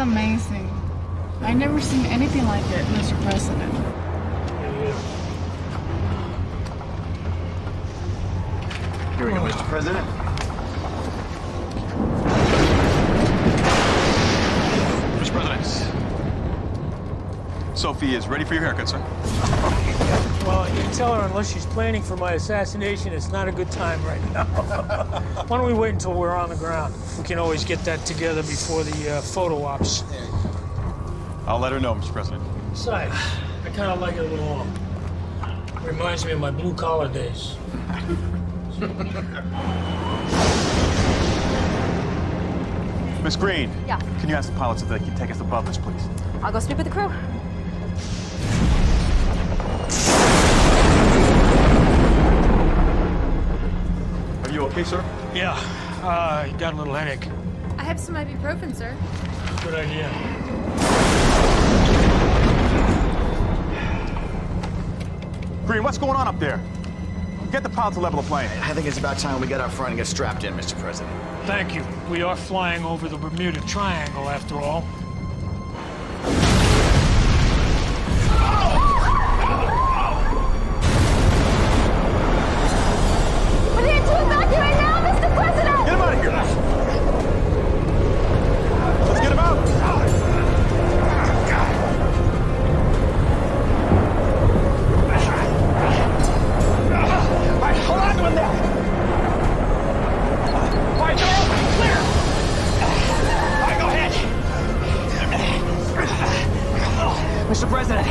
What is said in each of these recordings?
amazing. I've never seen anything like it, Mr. President. Here we go, Mr. President. Mr. President. Sophie is ready for your haircut, sir. Well, you tell her unless she's planning for my assassination, it's not a good time right now. Why don't we wait until we're on the ground? We can always get that together before the photo ops. I'll let her know, Mr. President. Besides, I kind of like it a little long. Reminds me of my blue-collar days. Miss Green. Yeah. Can you ask the pilots if they can take us above this, please? I'll go speak with the crew. Are you okay, sir? Yeah, got a little headache. I have some ibuprofen, sir. Good idea. Green, what's going on up there? Get the pilot to level the plane. I think it's about time we get out front and get strapped in, Mr. President. Thank you. We are flying over the Bermuda Triangle, after all. We need to evacuate now, Mr. President! Get him out of here! Let's get him out! All right, hold on to him there! All right, door open, clear! All right, go ahead! Mr. President,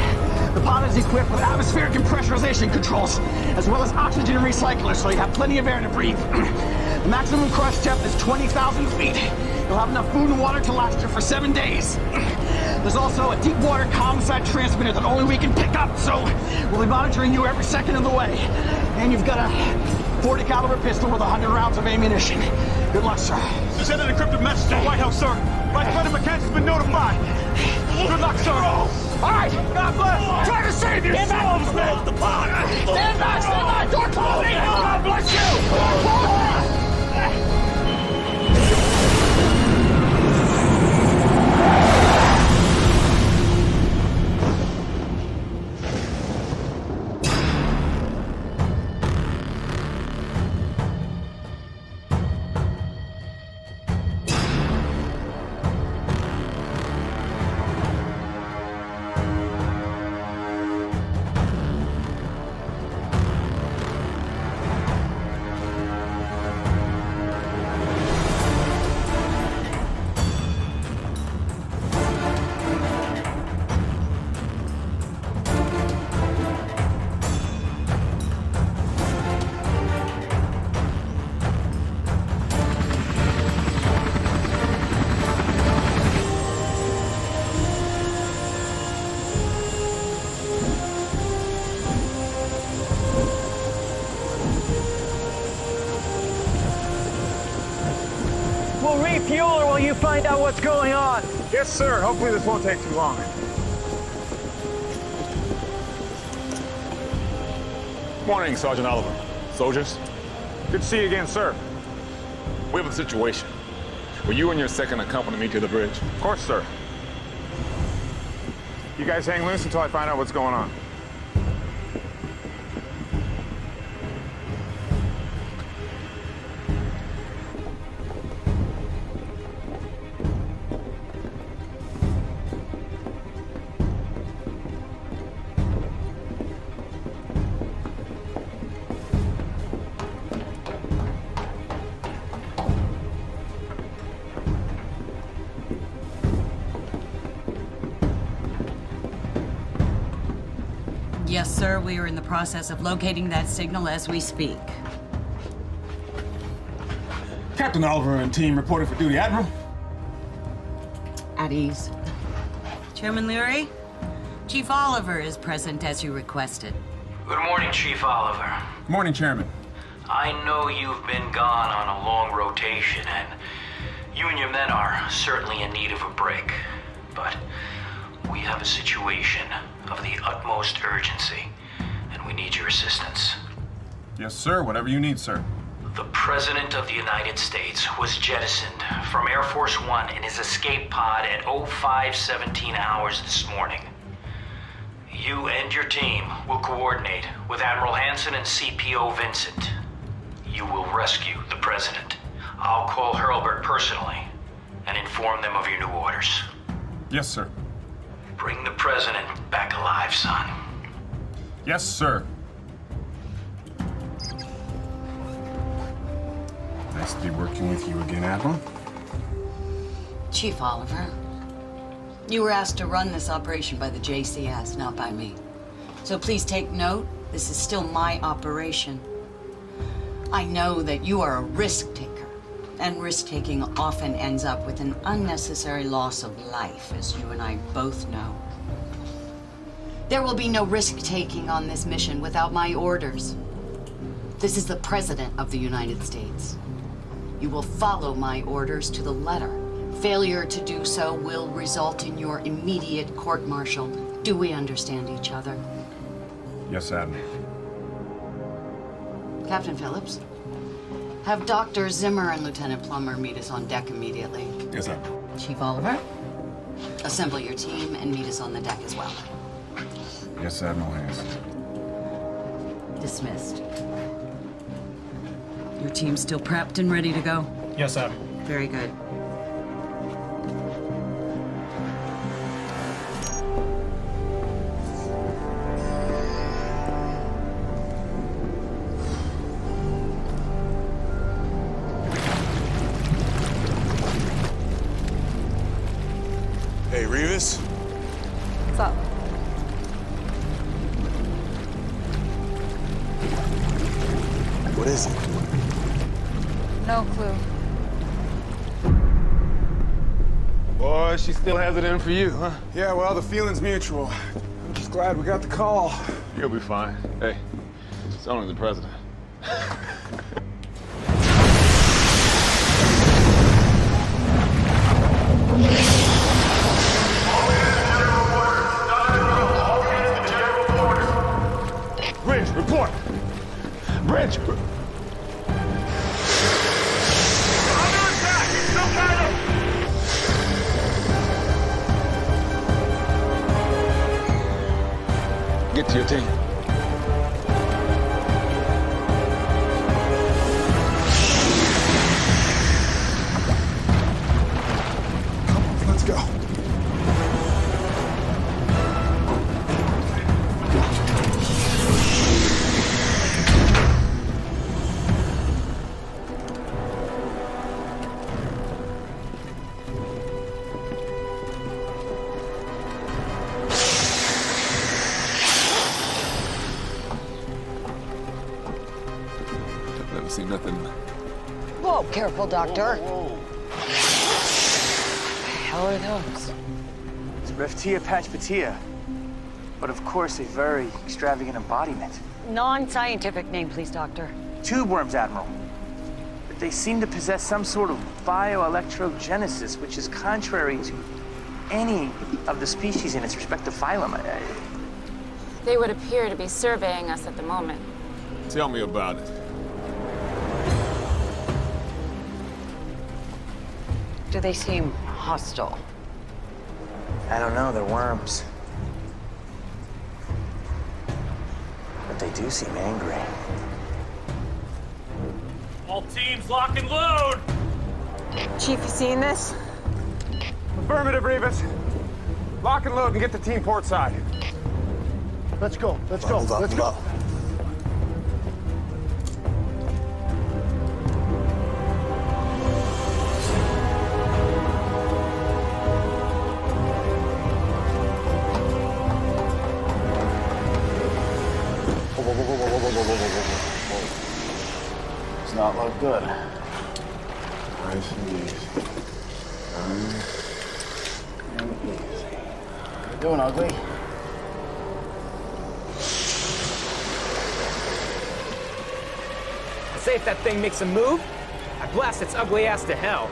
the pod is equipped with atmospheric and pressurization controls, as well as oxygen recyclers, so you have plenty of air to breathe. The maximum crush depth is 20,000 feet. You'll have enough food and water to last you for 7 days. There's also a deep water ComSat transmitter that only we can pick up, so we'll be monitoring you every second of the way. And you've got a .40 caliber pistol with 100 rounds of ammunition. Good luck, sir. You sent an encrypted message to the White House, sir. Vice President McCann has been notified. Good luck, sir. All right, God bless. Try to save yourselves, man. The pod. Stand back, stand back. Door closing. God bless you. We'll refuel her while you find out what's going on. Yes, sir. Hopefully this won't take too long. Morning, Sergeant Oliver. Soldiers. Good to see you again, sir. We have a situation. Will you and your second accompany me to the bridge? Of course, sir. You guys hang loose until I find out what's going on. Yes, sir. We are in the process of locating that signal as we speak. Captain Oliver and team reporting for duty, Admiral. At ease. Chairman Leary, Chief Oliver is present as you requested. Good morning, Chief Oliver. Good morning, Chairman. I know you've been gone on a long rotation, and you and your men are certainly in need of a break. But we have a situation of the utmost urgency, and we need your assistance. Yes, sir. Whatever you need, sir. The President of the United States was jettisoned from Air Force One in his escape pod at 05:17 hours this morning. You and your team will coordinate with Admiral Hansen and CPO Vincent. You will rescue the President. I'll call Hurlburt personally and inform them of your new orders. Yes, sir. Bring the President back alive, son. Yes, sir. Nice to be working with you again, Admiral. Chief Oliver, you were asked to run this operation by the JCS, not by me. So please take note, this is still my operation. I know that you are a risk taker, and risk-taking often ends up with an unnecessary loss of life, as you and I both know. There will be no risk-taking on this mission without my orders. This is the President of the United States. You will follow my orders to the letter. Failure to do so will result in your immediate court-martial. Do we understand each other? Yes, Admiral. Captain Phillips, have Dr. Zimmer and Lieutenant Plummer meet us on deck immediately. Yes, Admiral. Chief Oliver, assemble your team and meet us on the deck as well. Yes, Admiral Hansen. Dismissed. Your team's still prepped and ready to go? Yes, Admiral. Very good. Hey, Revis. What's up? What is it? No clue. Boy, she still has it in for you, huh? Yeah, well, the feeling's mutual. I'm just glad we got the call. You'll be fine. Hey, it's only the President. Bridge, report! Bridge! Under attack! No matter! Get to your team. Let's go. I've never seen nothing. Whoa, careful, Doctor. How are those? It's Reftia Patchpatia, but of course a very extravagant embodiment. Non-scientific name, please, Doctor. Tube worms, Admiral. But they seem to possess some sort of bioelectrogenesis, which is contrary to any of the species in its respective phylum. They would appear to be surveying us at the moment. Tell me about it. Do they seem hostile? I don't know, they're worms. But they do seem angry. All teams lock and load! Chief, you seen this? Affirmative, Revis. Lock and load and get the team port side. Let's go, let's go, let's go. Does not look good. Nice and easy. What you doing, ugly? Say if that thing makes a move, I blast its ugly ass to hell.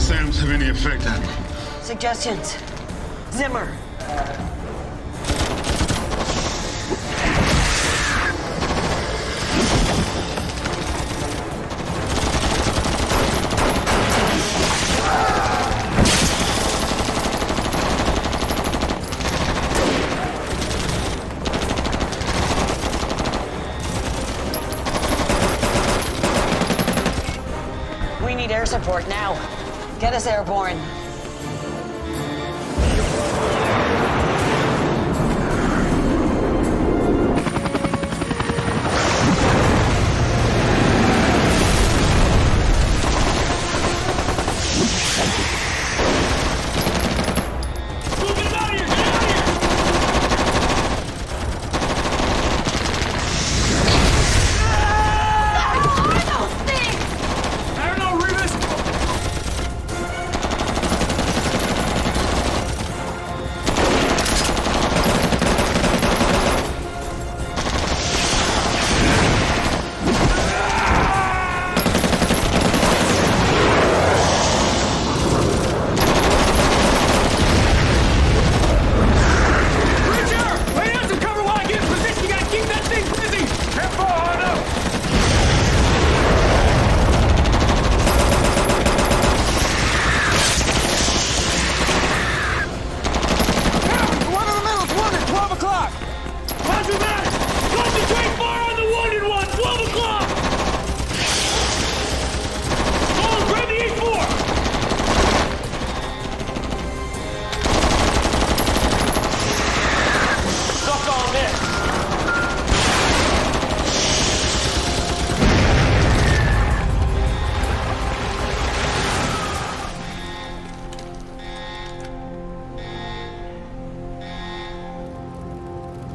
SAMs have any effect, Admiral? Suggestions. Zimmer. We need air support now. Get us airborne.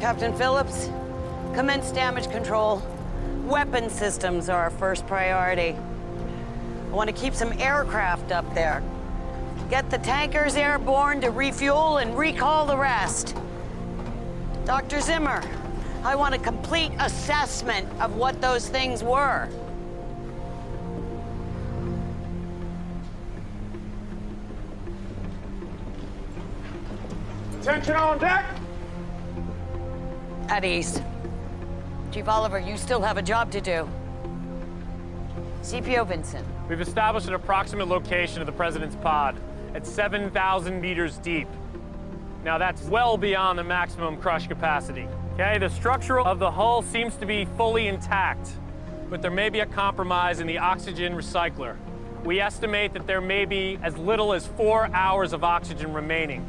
Captain Phillips, commence damage control. Weapon systems are our first priority. I want to keep some aircraft up there. Get the tankers airborne to refuel and recall the rest. Dr. Zimmer, I want a complete assessment of what those things were. Attention on deck! At ease. Chief Oliver, you still have a job to do. CPO Vincent. We've established an approximate location of the President's pod at 7,000 meters deep. Now that's well beyond the maximum crush capacity. Okay, the structure of the hull seems to be fully intact, but there may be a compromise in the oxygen recycler. We estimate that there may be as little as 4 hours of oxygen remaining.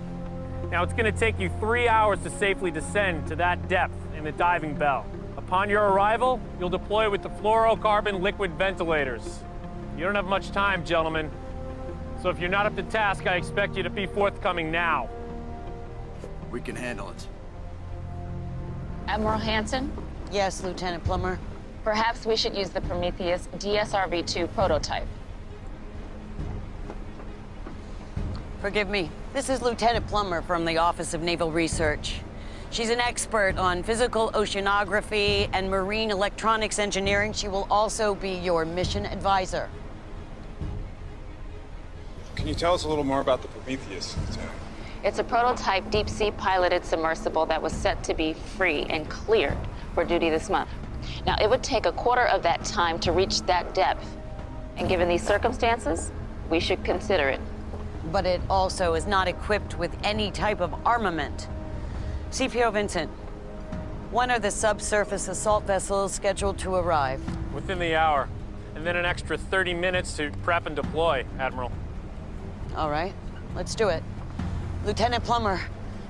Now, it's going to take you 3 hours to safely descend to that depth in the diving bell. Upon your arrival, you'll deploy with the fluorocarbon liquid ventilators. You don't have much time, gentlemen. So if you're not up to task, I expect you to be forthcoming now. We can handle it. Admiral Hansen? Yes, Lieutenant Plummer. Perhaps we should use the Prometheus DSRV-2 prototype. Forgive me. This is Lieutenant Plummer from the Office of Naval Research. She's an expert on physical oceanography and marine electronics engineering. She will also be your mission advisor. Can you tell us a little more about the Prometheus, Lieutenant? It's a prototype deep-sea piloted submersible that was set to be free and cleared for duty this month. Now, it would take a quarter of that time to reach that depth. And given these circumstances, we should consider it. But it also is not equipped with any type of armament. CPO Vincent, when are the subsurface assault vessels scheduled to arrive? Within the hour, and then an extra 30 minutes to prep and deploy, Admiral. All right, let's do it. Lieutenant Plummer,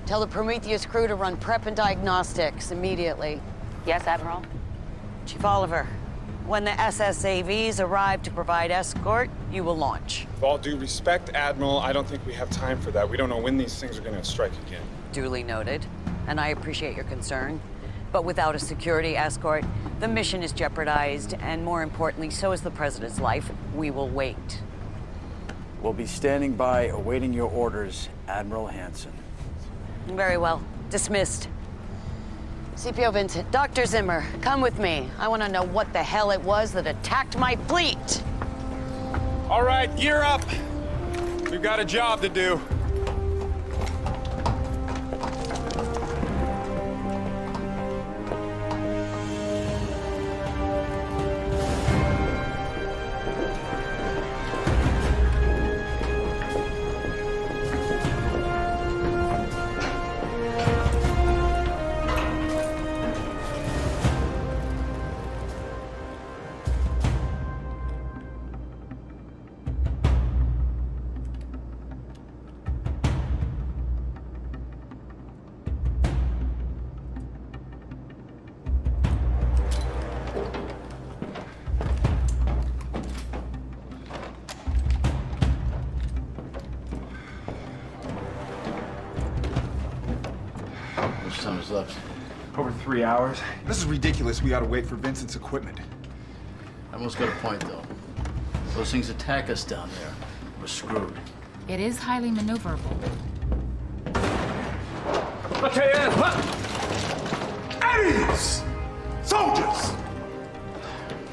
tell the Prometheus crew to run prep and diagnostics immediately. Yes, Admiral. Chief Oliver, when the SSAVs arrive to provide escort, you will launch. With all due respect, Admiral, I don't think we have time for that. We don't know when these things are going to strike again. Duly noted, and I appreciate your concern. But without a security escort, the mission is jeopardized, and more importantly, so is the President's life. We will wait. We'll be standing by, awaiting your orders, Admiral Hansen. Very well. Dismissed. CPO Vincent, Dr. Zimmer, come with me. I want to know what the hell it was that attacked my fleet. All right, gear up. We've got a job to do. Left. Over 3 hours. This is ridiculous. We gotta wait for Vincent's equipment. I almost got a point, though. If those things attack us down there, we're screwed. It is highly maneuverable. Okay, at ease! Soldiers!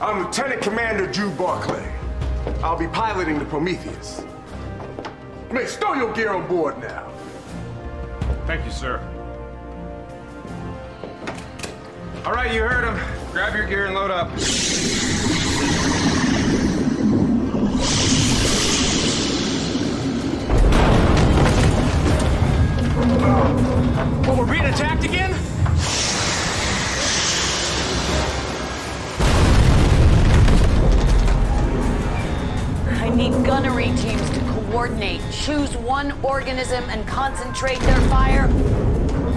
I'm Lieutenant Commander Drew Barclay. I'll be piloting the Prometheus. You may stow your gear on board now. Thank you, sir. All right, you heard him. Grab your gear and load up. What, we're being attacked again? I need gunnery teams to coordinate. Choose one organism and concentrate their fire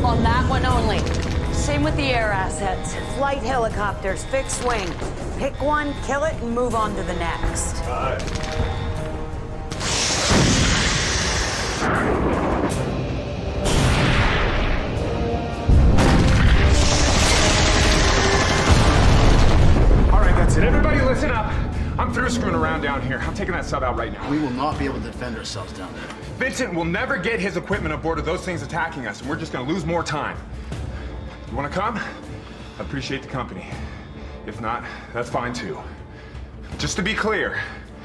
on that one only. Same with the air assets. Flight helicopters, fixed wing. Pick one, kill it, and move on to the next. All right, that's it. Everybody listen up. I'm through screwing around down here. I'm taking that sub out right now. We will not be able to defend ourselves down there. Vincent will never get his equipment aboard of those things attacking us, and we're just gonna lose more time. You wanna come? I appreciate the company. If not, that's fine too. Just to be clear,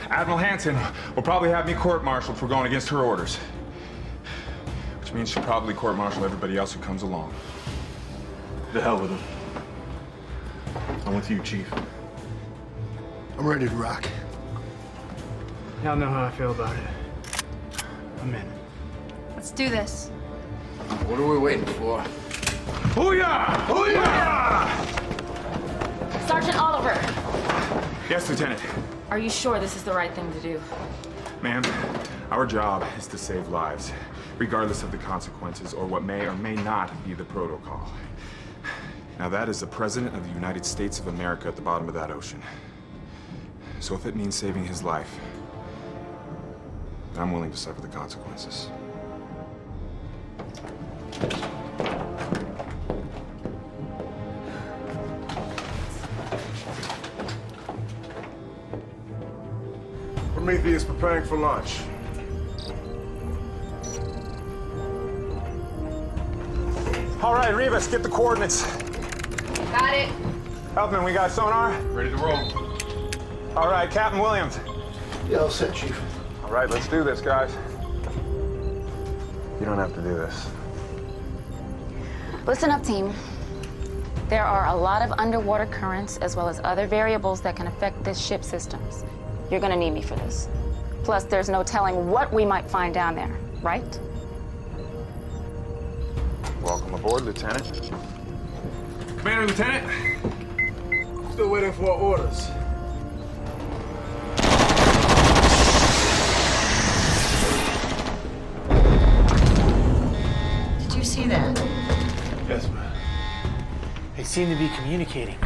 Admiral Hansen will probably have me court-martialed for going against her orders. Which means she'll probably court-martial everybody else who comes along. The hell with him. I'm with you, Chief. I'm ready to rock. Y'all know how I feel about it. I'm in. Let's do this. What are we waiting for? Hoo-yah! Hoo-yah! Sergeant Oliver, Yes, Lieutenant. are you sure this is the right thing to do? Ma'am, our job is to save lives, regardless of the consequences or what may or may not be the protocol. Now that is the President of the United States of America at the bottom of that ocean. So if it means saving his life, I'm willing to suffer the consequences. Prometheus preparing for launch. All right, Rivas, get the coordinates. Got it. Helpman, we got sonar? Ready to roll. All right, Captain Williams. Yeah, all set, Chief. All right, let's do this, guys. You don't have to do this. Listen up, team. There are a lot of underwater currents as well as other variables that can affect this ship's systems. You're gonna need me for this. Plus, there's no telling what we might find down there, right? Welcome aboard, Lieutenant. Commander, Lieutenant. Still waiting for orders. Did you see that? Yes, ma'am. They seem to be communicating.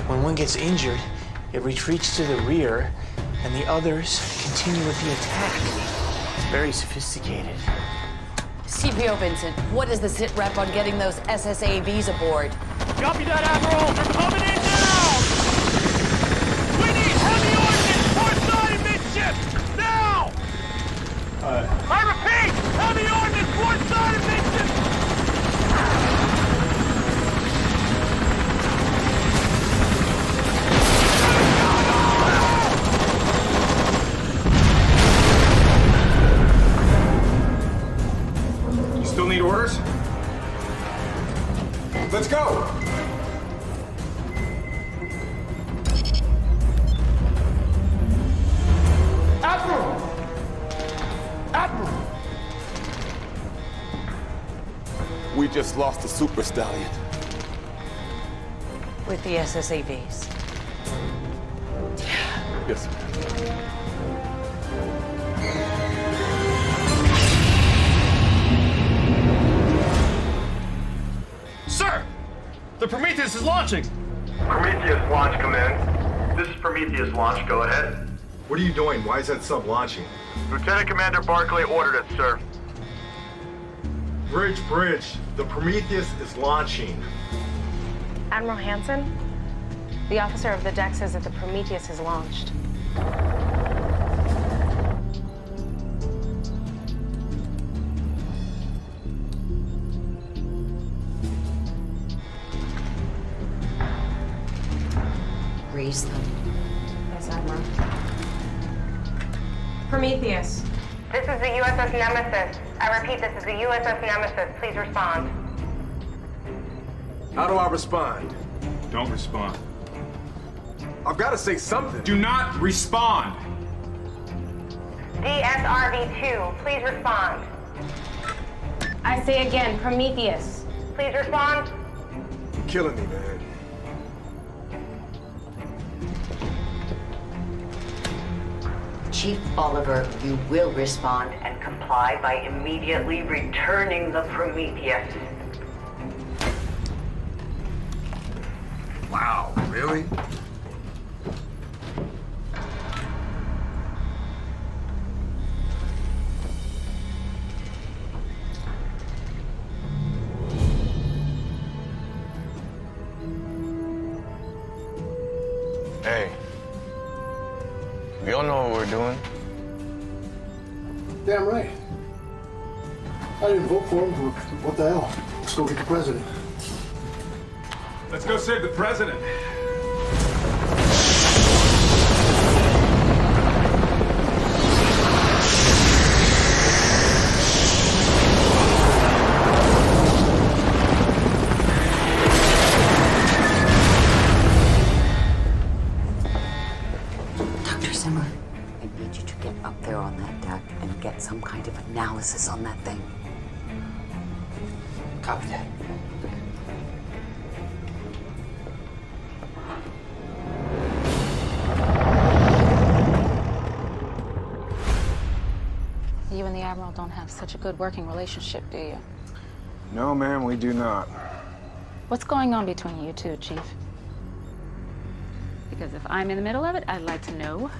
When one gets injured, it retreats to the rear, and the others continue with the attack. It's very sophisticated. CPO Vincent, what is the sit rep on getting those SSAVs aboard? Copy that, Admiral. They're coming in now. We need heavy ordnance port side midship now. I repeat, heavy ordnance port side midship. go! Admiral! Admiral! We just lost a super stallion. With the SSAVs. Yes, sir. Sir! The Prometheus is launching! Prometheus launch command. This is Prometheus launch, go ahead. What are you doing? Why is that sub launching? Lieutenant Commander Barclay ordered it, sir. Bridge. The Prometheus is launching. Admiral Hansen? The officer of the deck says that the Prometheus is launched. Raise them. Yes, Admiral. Prometheus. This is the USS Nemesis. I repeat, this is the USS Nemesis. Please respond. How do I respond? Don't respond. I've got to say something. Do not respond. DSRV-2, please respond. I say again, Prometheus. Please respond. You're killing me, man. Chief Oliver, you will respond and comply by immediately returning the Prometheus. Wow, really? Hey, we all know what we're doing. Damn right. I didn't vote for him. What the hell? Let's go get the president. Let's go save the president. Dr. Zimmer, I need you to get up there on that deck and get some kind of analysis on that thing. Copy that. You and the Admiral don't have such a good working relationship, do you? No, ma'am, we do not. What's going on between you two, Chief? Because if I'm in the middle of it, I'd like to know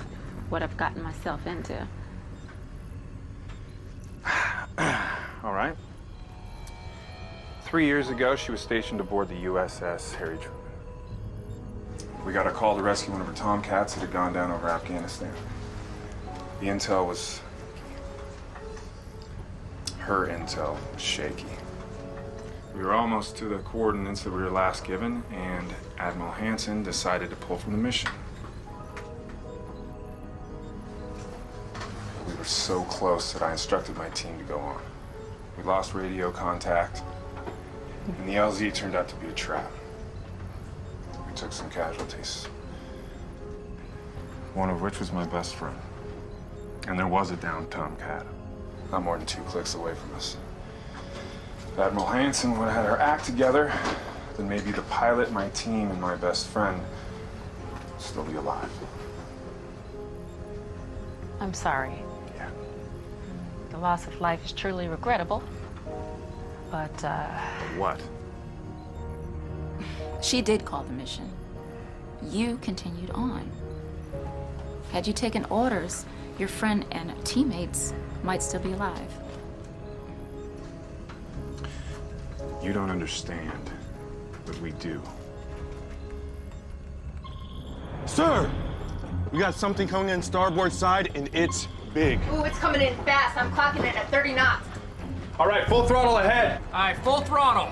what I've gotten myself into. All right. 3 years ago, she was stationed aboard the USS Harry Truman. We got a call to rescue one of her Tomcats that had gone down over Afghanistan. The intel was... her intel was shaky. We were almost to the coordinates that we were last given, and Admiral Hansen decided to pull from the mission. We were so close that I instructed my team to go on. We lost radio contact, and the LZ turned out to be a trap. We took some casualties, one of which was my best friend. And there was a downed Tomcat, not more than 2 clicks away from us. If Admiral Hansen would have had her act together, then maybe the pilot, my team, and my best friend would still be alive. I'm sorry. Yeah. The loss of life is truly regrettable, but, What? she did call the mission. You continued on. Had you taken orders, your friend and teammates might still be alive. You don't understand, but we do. Sir, we got something coming in starboard side, and it's big. Ooh, it's coming in fast. I'm clocking it at 30 knots. All right, full throttle ahead. All right, full throttle.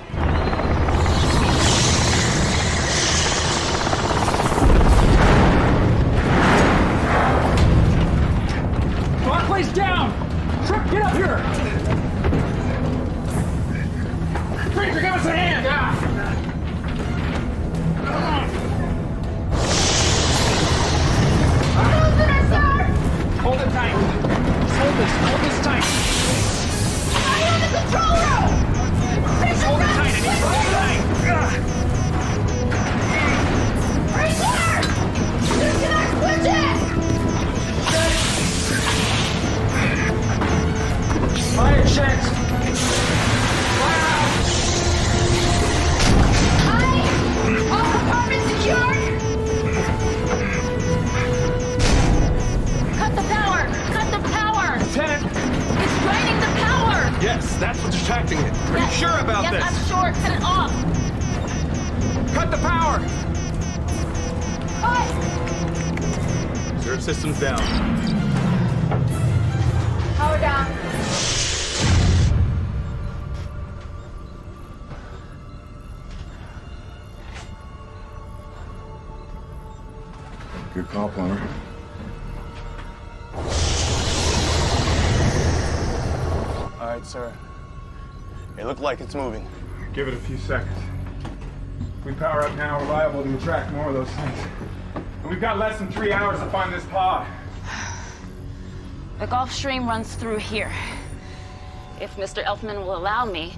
Barclay's down! Trip, get up here! Ranger, give us a hand! Hold it tight. Hold this tight. I'm in the control room! Hold it tight, I need to hold it tight. Right there! Disconnect switches! Fire checked. Fire out. All compartments secured! Cut the power! Cut the power! Lieutenant! It's draining the power! Yes, that's what's attracting it. Are you sure about yes, this? I'm sure. Cut it off! Cut the power! Cut! Reserve systems down. Power down. Good call, plumber. All right, sir. It looked like it's moving. Give it a few seconds. If we power up now, we're liable to attract more of those things. And we've got less than 3 hours to find this pod. The Gulf Stream runs through here. If Mr. Elfman will allow me,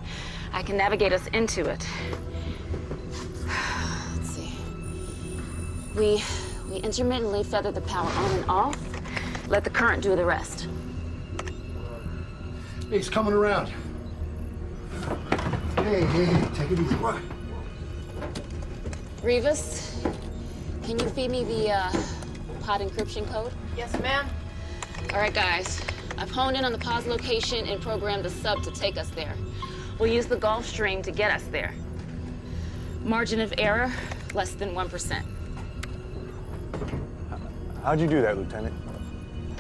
I can navigate us into it. Let's see. We intermittently feather the power on and off. Let the current do the rest. Hey, he's coming around. Hey, take it easy. What? Revis, can you feed me the pod encryption code? Yes, ma'am. All right, guys. I've honed in on the pod's location and programmed the sub to take us there. We'll use the Gulf Stream to get us there. Margin of error, less than 1%. How'd you do that, Lieutenant?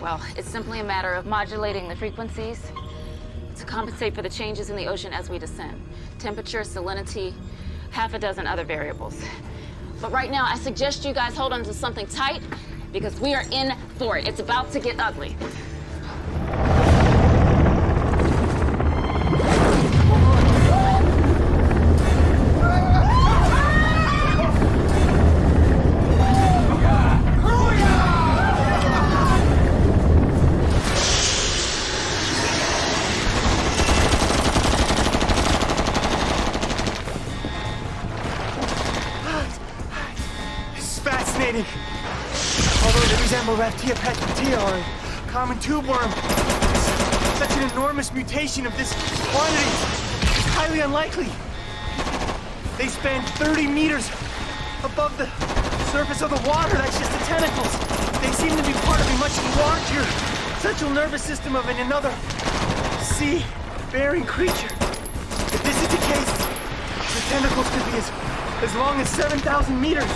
Well, it's simply a matter of modulating the frequencies to compensate for the changes in the ocean as we descend. Temperature, salinity, half a dozen other variables. But right now, I suggest you guys hold on to something tight because we are in for it. It's about to get ugly. Although they resemble Raftia petritia or common tube worm, such an enormous mutation of this quantity is highly unlikely. They span 30 meters above the surface of the water. That's just the tentacles. They seem to be part of a much larger central nervous system of another sea-bearing creature. If this is the case, the tentacles could be as long as 7,000 meters.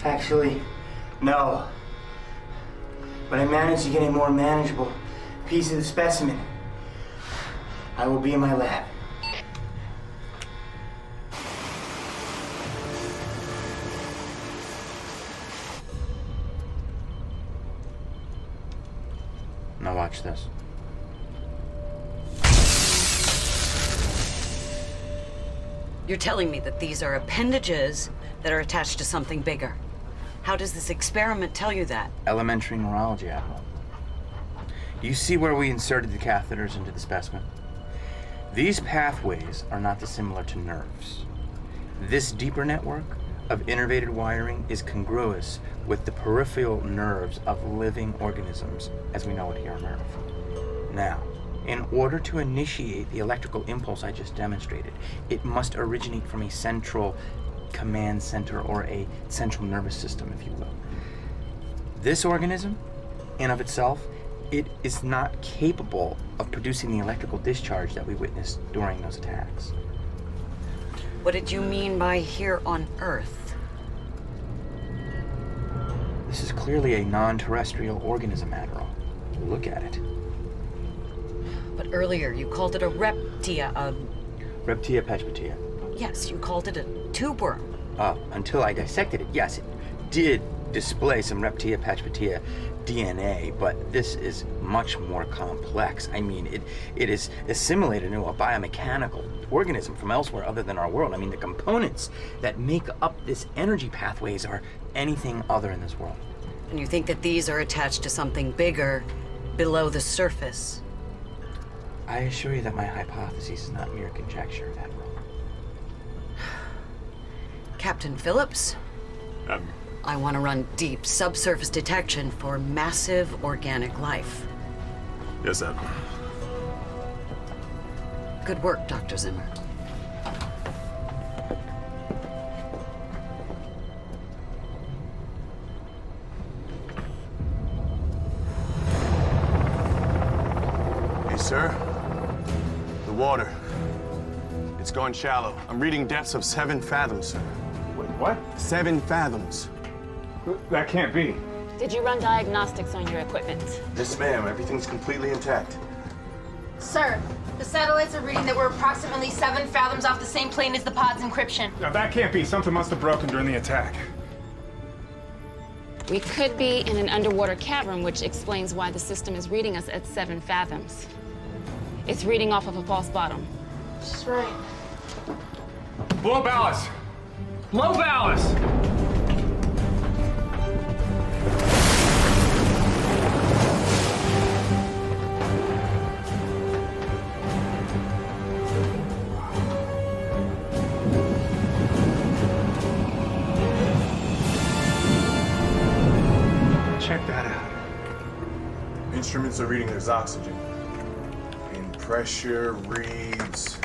Actually, no. But I managed to get a more manageable piece of the specimen. I will be in my lab. Now watch this. You're telling me that these are appendages that are attached to something bigger. How does this experiment tell you that? Elementary neurology, Admiral. Do you see where we inserted the catheters into the specimen? These pathways are not dissimilar to nerves. This deeper network of innervated wiring is congruous with the peripheral nerves of living organisms as we know it here on Earth. Now, in order to initiate the electrical impulse I just demonstrated, it must originate from a central command center or a central nervous system, if you will. This organism, in of itself, it is not capable of producing the electrical discharge that we witnessed during those attacks. What did you mean by here on Earth? This is clearly a non-terrestrial organism, Admiral. Look at it. But earlier you called it a reptia, Reptia pechpatia. Yes, you called it a tube worm. Until I dissected it, yes, it did display some Reptia pechpatia DNA, but this is much more complex. I mean, it is assimilated into a biomechanical organism from elsewhere other than our world. I mean, the components that make up this energy pathways are anything other in this world. And you think that these are attached to something bigger below the surface? I assure you that my hypothesis is not mere conjecture, Admiral. Captain Phillips? I want to run deep subsurface detection for massive organic life. Yes, Admiral. Good work, Dr. Zimmer. Hey, sir. The water. It's gone shallow. I'm reading depths of 7 fathoms, sir. Wait, what? 7 fathoms. That can't be. Did you run diagnostics on your equipment? Yes, ma'am. Everything's completely intact. Sir, the satellites are reading that we're approximately 7 fathoms off the same plane as the pod's encryption. Now, that can't be. Something must have broken during the attack. We could be in an underwater cavern, which explains why the system is reading us at 7 fathoms. It's reading off of a false bottom. That's right. Blow ballast! Blow ballast! Check that out. Instruments are reading there's oxygen. And pressure reads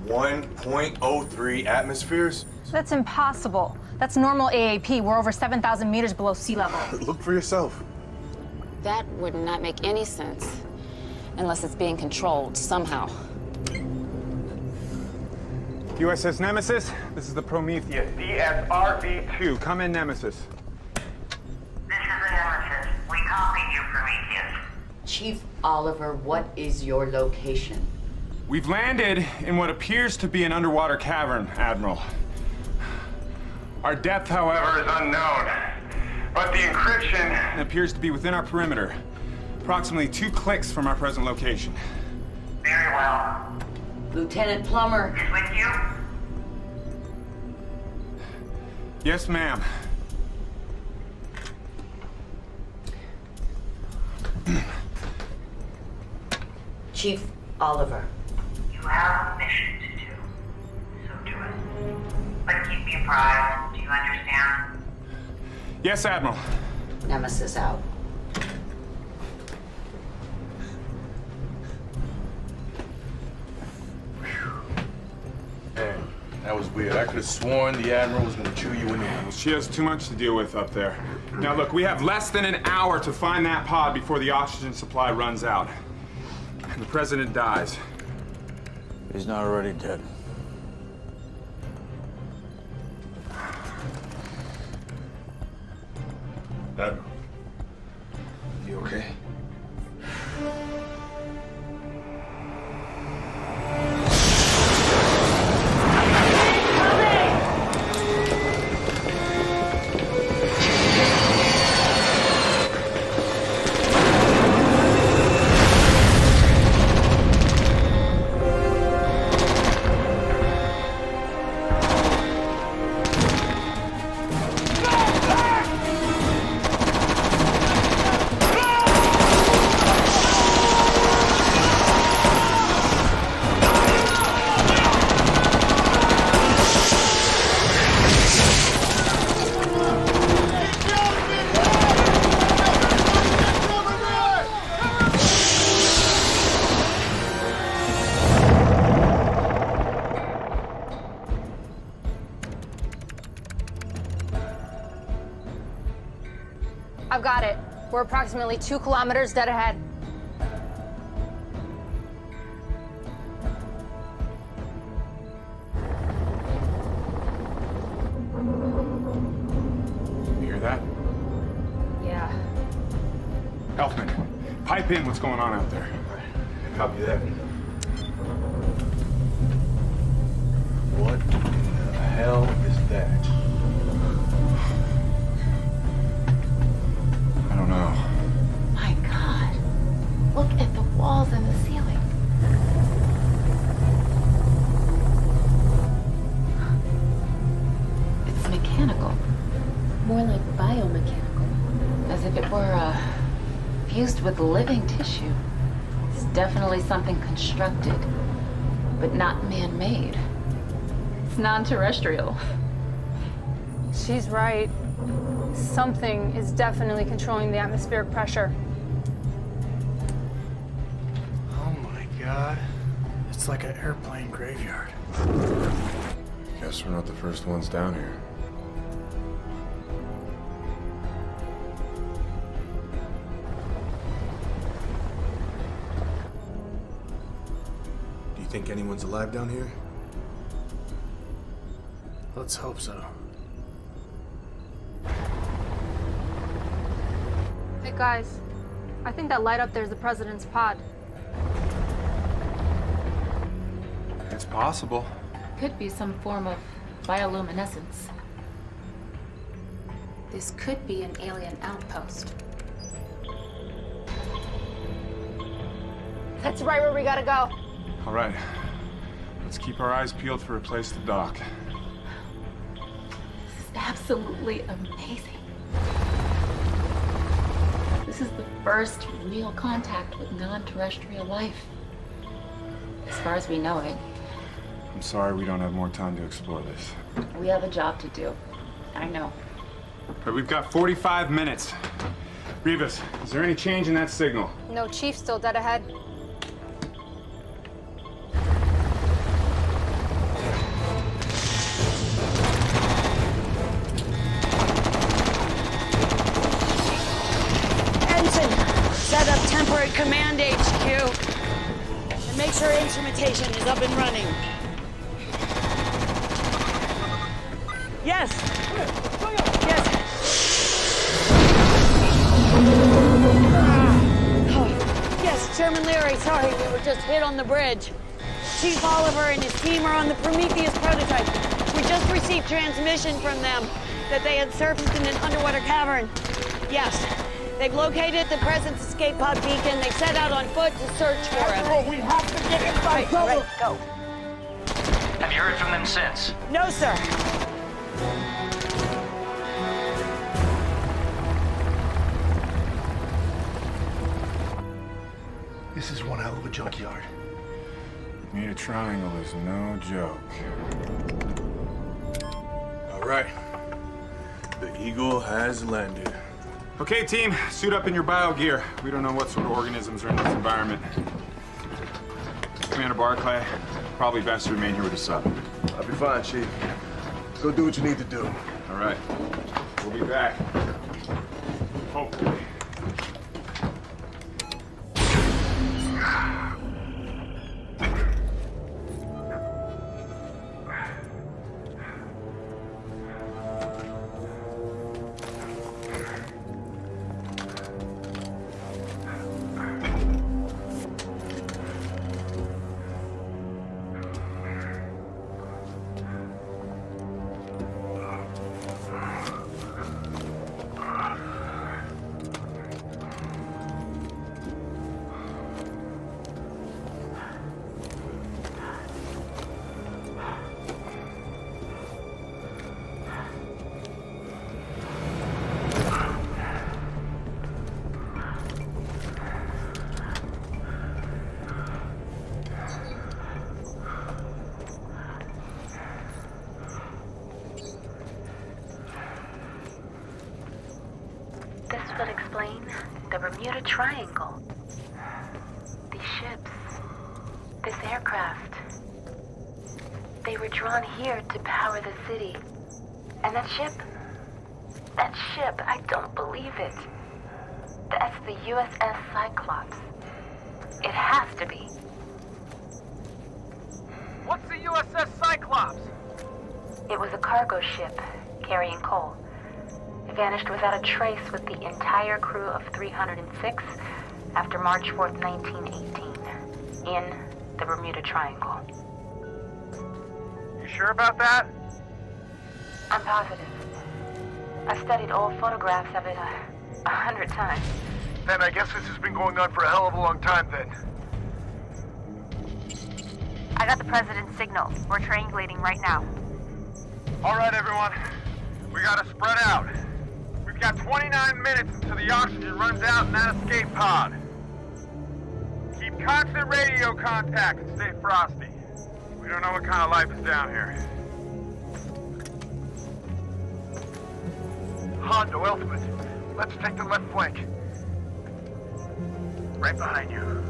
1.03 atmospheres. That's impossible. That's normal AAP. We're over 7,000 meters below sea level. Look for yourself. That would not make any sense unless it's being controlled somehow. USS Nemesis, this is the Prometheus. DSRV-2. Come in, Nemesis. This is the Nemesis. We copied you, Prometheus. Chief Oliver, what is your location? We've landed in what appears to be an underwater cavern, Admiral. Our depth, however, is unknown. But the encryption appears to be within our perimeter, approximately 2 clicks from our present location. Very well. Lieutenant Plummer. Is with you? Yes, ma'am. Chief Oliver. You have a mission to do, so do it. But keep me apprised, do you understand? Yes, Admiral. Nemesis out. Man, that was weird. I could have sworn the Admiral was gonna chew you in the ass. She has too much to deal with up there. Now look, we have less than an hour to find that pod before the oxygen supply runs out. And the President dies. He's not already dead. Admiral, you okay? We're approximately 2 kilometers dead ahead. You hear that? Yeah. Elfman, pipe in what's going on out there. Copy that. What in the hell is that? I don't know. My God. Look at the walls and the ceiling. It's mechanical. More like biomechanical. As if it were fused with living tissue. It's definitely something constructed, but not man-made. It's non-terrestrial. She's right. Something is definitely controlling the atmospheric pressure. Oh my God. It's like an airplane graveyard. Guess we're not the first ones down here. Do you think anyone's alive down here? Let's hope so. Hey guys, I think that light up there is the president's pod. It's possible. Could be some form of bioluminescence. This could be an alien outpost. That's right where we gotta go. All right. Let's keep our eyes peeled for a place to dock. This is absolutely amazing. This is the first real contact with non-terrestrial life. As far as we know it. I'm sorry we don't have more time to explore this. We have a job to do. I know. But we've got 45 minutes. Rivas, is there any change in that signal? No, Chief still dead ahead. Set up temporary command HQ. And make sure instrumentation is up and running. Yes! Yes! Yes, Chairman Leary, sorry, we were just hit on the bridge. Chief Oliver and his team are on the Prometheus prototype. We just received transmission from them that they had surfaced in an underwater cavern. Yes. They've located the President's escape pod beacon. They set out on foot to search for him. We have to get inside cover! Right, go. Have you heard from them since? No, sir. This is one hell of a junkyard. Bermuda Triangle is no joke. All right. The Eagle has landed. Okay, team, suit up in your bio gear. We don't know what sort of organisms are in this environment. Commander Barclay, probably best to remain here with the sub. I'll be fine, Chief. Go do what you need to do. All right. We'll be back. Hopefully. would explain the Bermuda Triangle. These ships, this aircraft, they were drawn here to power the city. And that ship, I don't believe it. That's the USS Cyclops. It has to be. What's the USS Cyclops? It was a cargo ship carrying coal. It vanished without a trace with the entire crew of 306 after March 4th, 1918, in the Bermuda Triangle. You sure about that? I'm positive. I've studied old photographs of it 100 times. Then I guess this has been going on for a hell of a long time then. I got the president's signal. We're triangulating right now. All right, everyone. We gotta spread out. We've got 29 minutes until the oxygen runs out in that escape pod. Keep constant radio contact and stay frosty. We don't know what kind of life is down here. Hondo, Ultimate, let's take the left flank. Right behind you.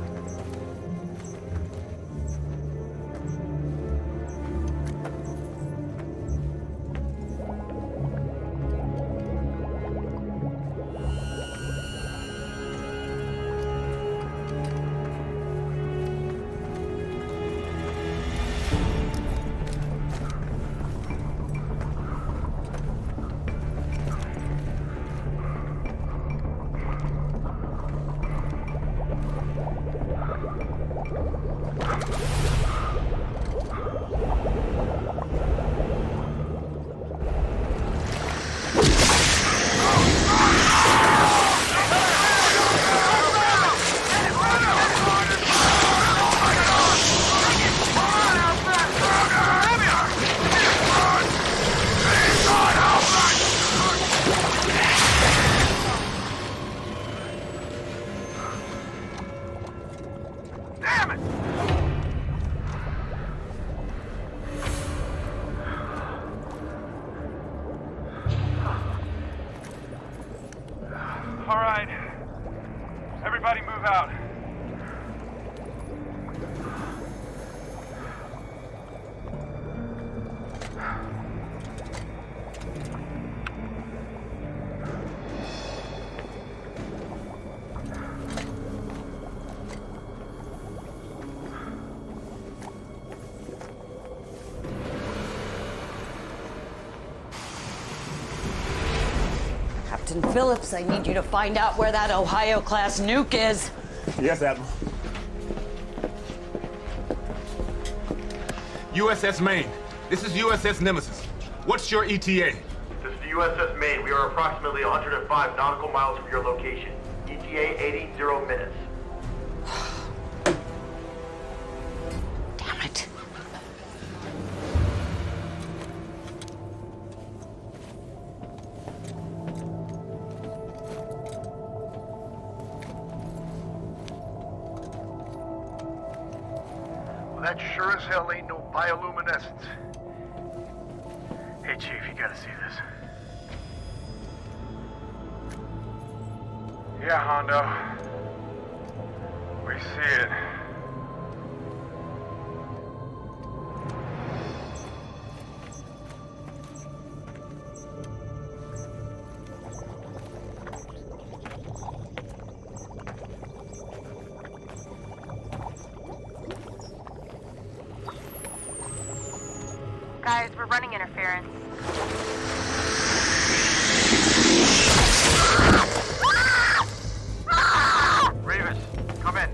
All right. Everybody move out. Captain Phillips, I need you to find out where that Ohio-class nuke is. Yes, Admiral. USS Maine. This is USS Nemesis. What's your ETA? This is the USS Maine. We are approximately 105 nautical miles from your location. ETA 80 minutes. Damn it. That sure as hell ain't no bioluminescence. Hey, Chief, you gotta see this. Yeah, Hondo. We see it. Guys, we're running interference. Revis, come in.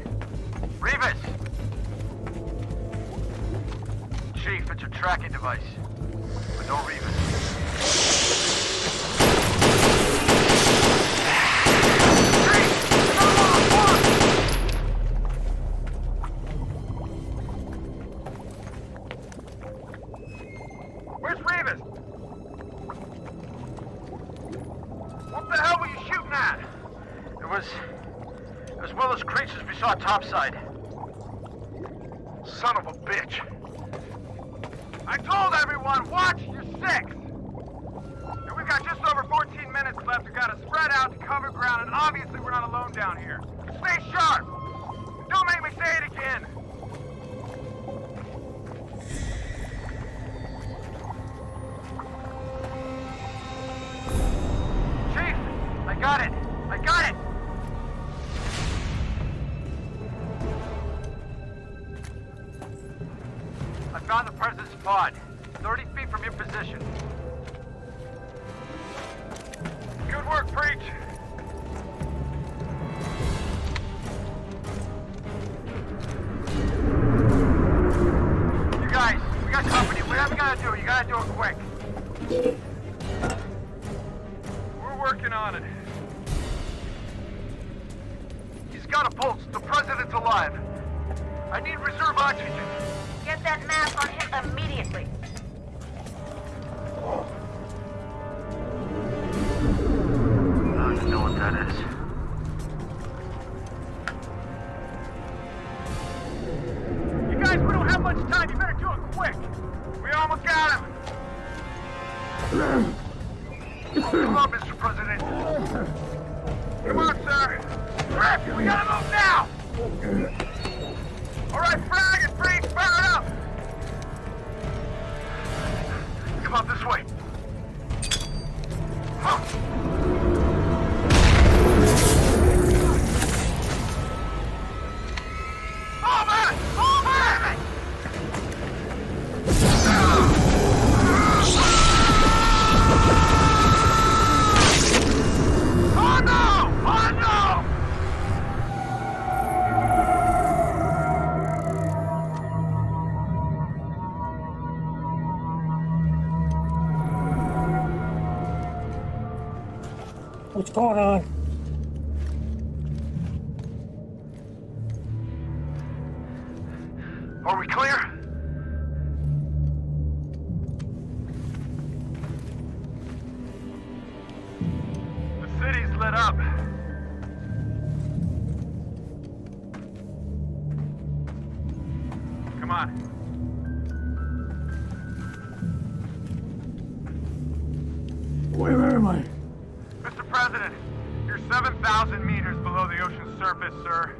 Revis! Chief, it's a tracking device. But no Revis. Where's Revis? What the hell were you shooting at? It was one of those creatures we saw topside. Son of a bitch. I told everyone, watch your six! And we've got just over 14 minutes left. We've got to spread out to cover ground, and obviously we're not alone down here. Stay sharp! Don't make me say it again! Chief, I got it! I got it! found the president's pod. 30 feet from your position. Good work, Preach. You guys, we got company. Whatever you gotta do, you gotta do it quick. We're working on it. He's got a pulse. The president's alive. I need reserve oxygen. Get that mask on him immediately. I don't even know what that is. You guys, we don't have much time. You better do it quick. We almost got him. Come on, Mr. President. Come on, sir. Rick, we gotta move now. All right, Frag and Freeze, fire it up. Come on this way. Huh. What's going on? Are we clear? The city's lit up. Come on. Where am I? Mr. President, you're 7,000 meters below the ocean's surface, sir.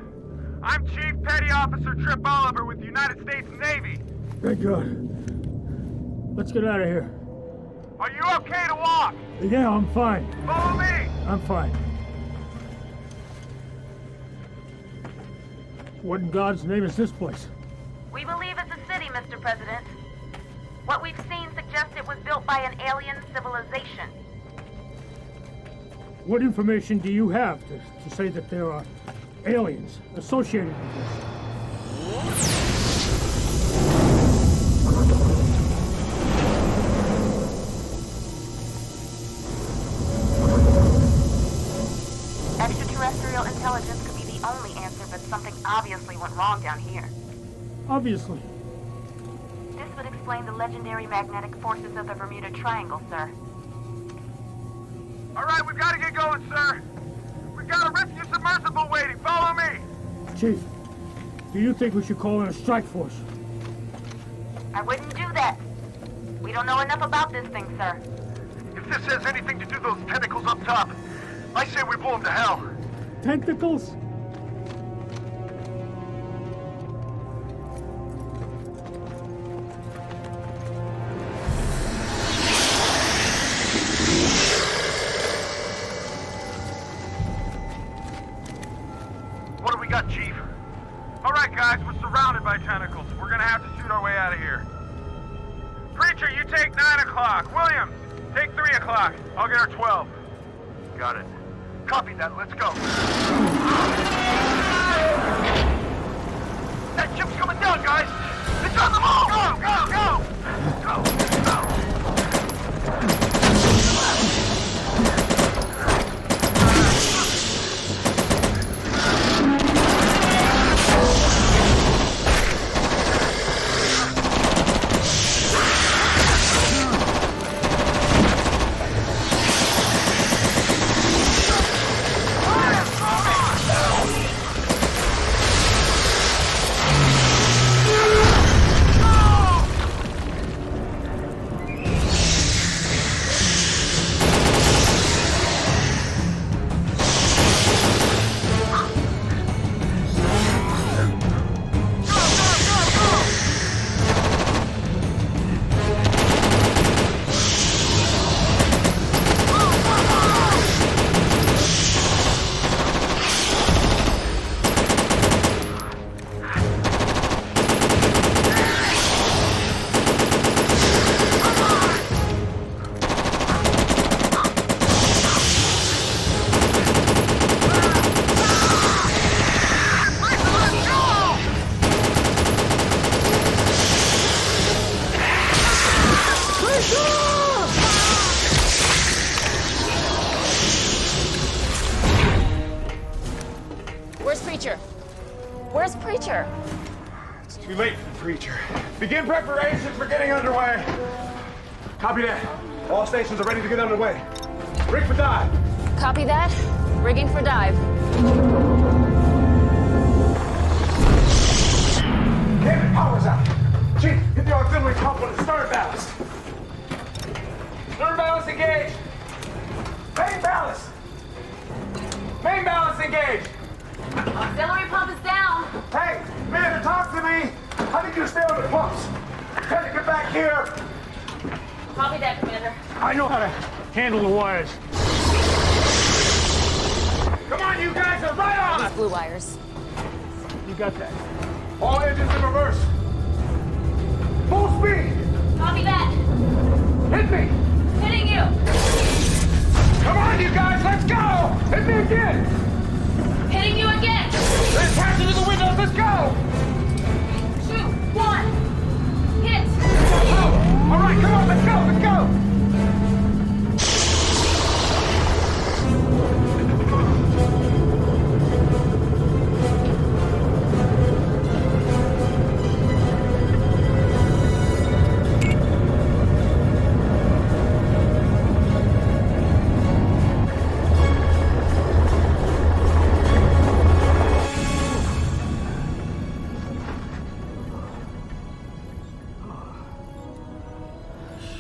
I'm Chief Petty Officer Trip Oliver with the United States Navy. Thank God. Let's get out of here. Are you okay to walk? Yeah, I'm fine. Follow me! I'm fine. What in God's name is this place? We believe it's a city, Mr. President. What we've seen suggests it was built by an alien civilization. What information do you have to say that there are aliens associated with this? Extraterrestrial intelligence could be the only answer, but something obviously went wrong down here. Obviously. This would explain the legendary magnetic forces of the Bermuda Triangle, sir. All right, we've got to get going, sir. We've got a rescue submersible waiting. Follow me. Chief, do you think we should call in a strike force? I wouldn't do that. We don't know enough about this thing, sir. If this has anything to do with those tentacles up top, I say we blow them to hell. Tentacles? What do we got, Chief? All right, guys, we're surrounded by tentacles. We're gonna have to shoot our way out of here. Preacher, you take 9 o'clock. Williams, take 3 o'clock. I'll get her 12. Got it. Copy that. Let's go. That ship's coming down, guys. It's on the move. Go, go, go. Go, go. Fire! Where's Preacher? It's too late for the Preacher. Begin preparations for getting underway. Copy that. All stations are ready to get underway. Rig for dive. Copy that. Rigging for dive. Cannon power's out. Chief, get the auxiliary pump on the stern ballast. Stern ballast engaged. Main ballast. Main ballast engaged. Auxiliary pump is down. Hey, man, talk to me. How did you stay on the pumps? Had to get back here. Copy that, Commander. I know how to handle the wires. Come on, you guys are right on! These blue wires. You got that. All engines in reverse. Full speed! Copy that. Hit me! Hitting you. Come on, you guys, let's go! Hit me again! Hitting you again. Let's pass into the windows, let's go! 2, 1. Hit. Oh, all right, come on, let's go, let's go!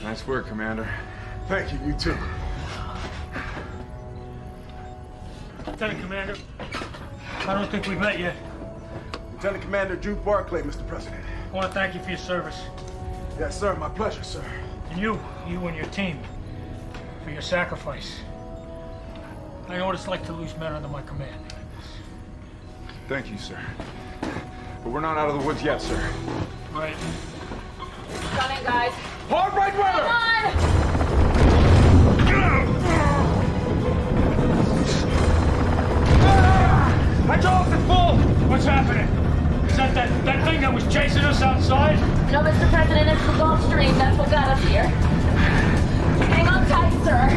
Nice work, Commander. Thank you, you too. Lieutenant Commander, I don't think we've met yet. Lieutenant Commander Drew Barclay, Mr. President. I want to thank you for your service. Yes, sir. My pleasure, sir. And you and your team, for your sacrifice. I know what it's like to lose men under my command. Thank you, sir. But we're not out of the woods yet, sir. Right. Coming, guys. Hard right weather! Come on! Hydraulics are full! What's happening? Is that thing that was chasing us outside? No, Mr. President, it's the Gulf Stream. That's what got us here. Hang on tight, sir.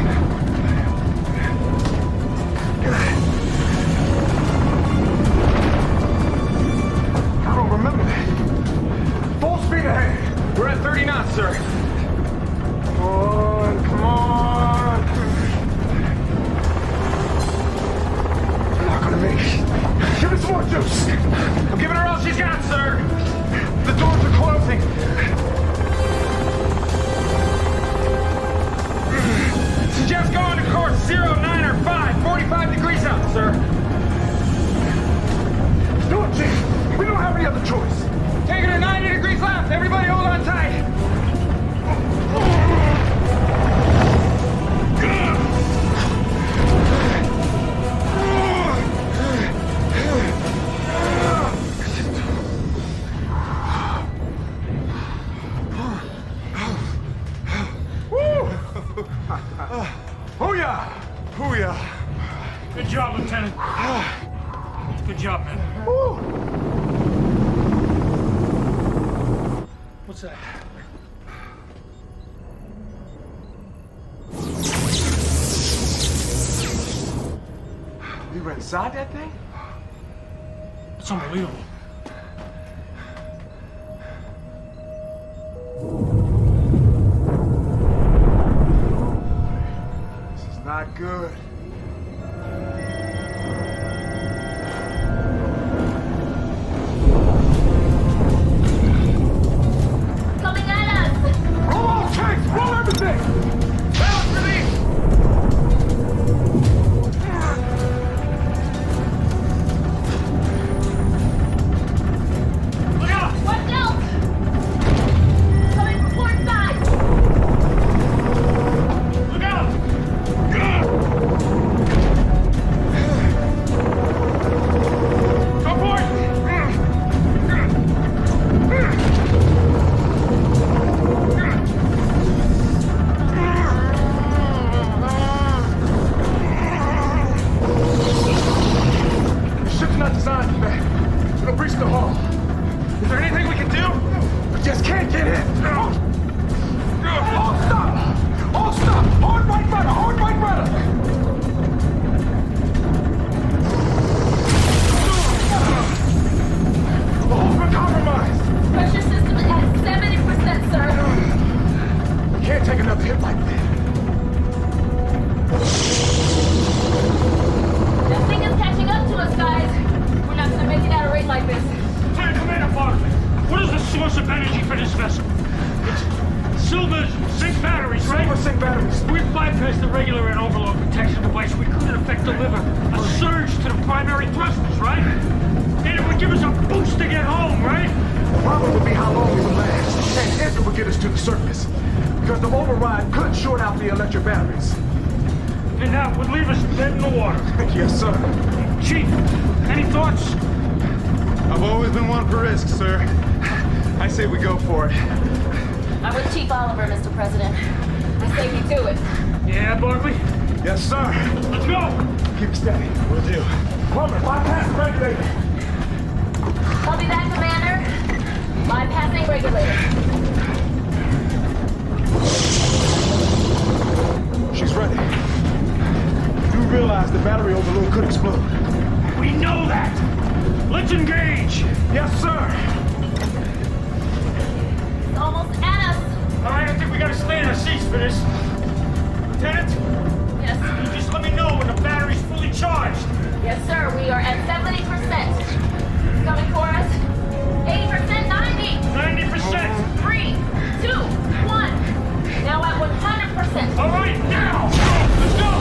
I don't remember that. Full speed ahead. We're at 30 knots, sir. Come on, come on. We're not gonna make it. Give us more juice. I'm giving her all she's got, sir. The doors are closing. Suggest going to course 0, 9, or 5. 45 degrees out, sir. Do it, Chief. We don't have any other choice. Taking her 90 degrees left. Everybody hold on tight. Hoo-yah! Hoo-yah! Good job, Lieutenant. Good job, man. What's that? We were inside that thing? It's unbelievable. This is not good. Coming at us! Roll all tanks! Roll everything! Balance release! Look out! Watch out! Coming from port side! Look out! Go for it! The ship's not designed for that. It'll breach the hull. Is there anything we can do? We just can't get in. All stop! All stop! Hard right rudder! Hard right rudder! source of energy for this vessel. It's silver zinc batteries, right? Silver zinc batteries. We've bypassed the regular and overload protection device. We could, in effect, deliver a surge to the primary thrusters, right? And it would give us a boost to get home, right? The problem would be how long it would last, and if it would get us to the surface. Because the override could short out the electric batteries. And that would leave us dead in the water. Yes, sir. Chief, any thoughts? I've always been one for risk, sir. I say we go for it. I'm with Chief Oliver, Mr. President. I say we do it. Yeah, Barkley? Yes, sir. Let's go! Keep it steady. Will do. Plumber, bypass the regulator. Copy that, Commander. Bypassing regulator. She's ready. You realize the battery overload could explode. We know that! Let's engage! Yes, sir. It's almost at us. All right, I think we gotta stay in our seats for this. Lieutenant? Yes. Can you just let me know when the battery's fully charged? Yes, sir. We are at 70%. It's coming for us. 80%, 90. 90%. 3, 2, 1. Now at 100%. All right, now! Let's go!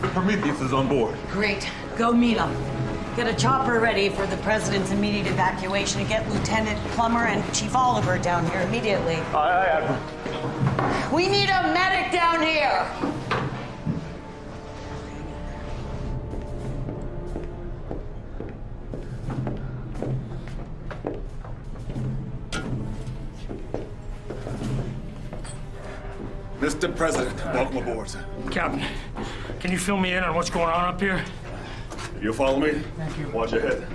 The Prometheus is on board. Great. Go meet them. Get a chopper ready for the president's immediate evacuation and get Lieutenant Plummer and Chief Oliver down here immediately. Aye, Admiral. We need a medic down here! Mr. President, welcome aboard. Captain, can you fill me in on what's going on up here? You follow me? Thank you. Watch your head.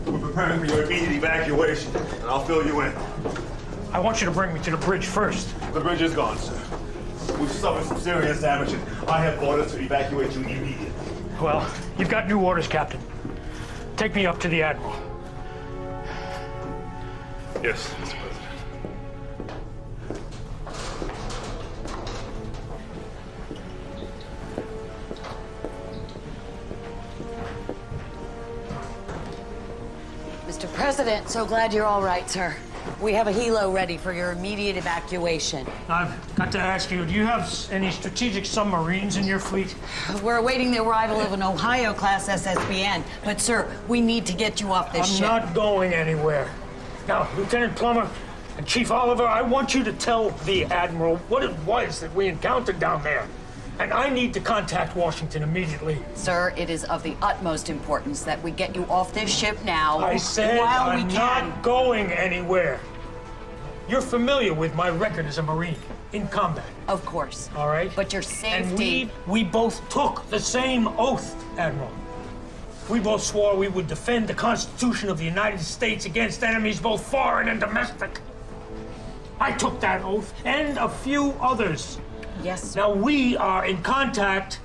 We're preparing for your immediate evacuation, and I'll fill you in. I want you to bring me to the bridge first. The bridge is gone, sir. We've suffered some serious damage, and I have orders to evacuate you immediately. Well, you've got new orders, Captain. Take me up to the Admiral. Yes, Mr. President. Mr. President, so glad you're all right, sir. We have a helo ready for your immediate evacuation. I've got to ask you, do you have any strategic submarines in your fleet? We're awaiting the arrival of an Ohio-class SSBN, but sir, we need to get you off this ship. I'm not going anywhere. Now, Lieutenant Plummer and Chief Oliver, I want you to tell the Admiral what it was that we encountered down there. And I need to contact Washington immediately. Sir, it is of the utmost importance that we get you off this ship now I said while I'm we can. not going anywhere. You're familiar with my record as a Marine in combat. Of course. All right? But your safety... And we both took the same oath, Admiral. We both swore we would defend the Constitution of the United States against enemies both foreign and domestic. I took that oath, and a few others. Yes. Now we are in contact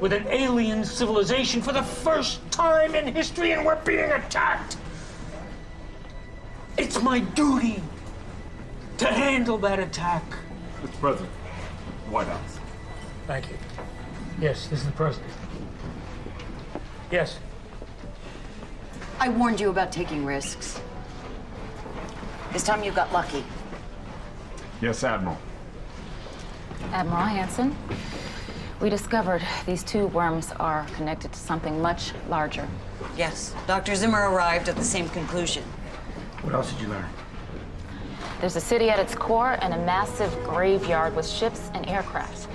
with an alien civilization for the first time in history, and we're being attacked. It's my duty to handle that attack. Mr. President, White House. Thank you. Yes, this is the President. Yes. I warned you about taking risks. This time you got lucky. Yes, Admiral. Admiral Hansen, we discovered these two worms are connected to something much larger. Yes. Dr. Zimmer arrived at the same conclusion. What else did you learn? There's a city at its core and a massive graveyard with ships and aircraft.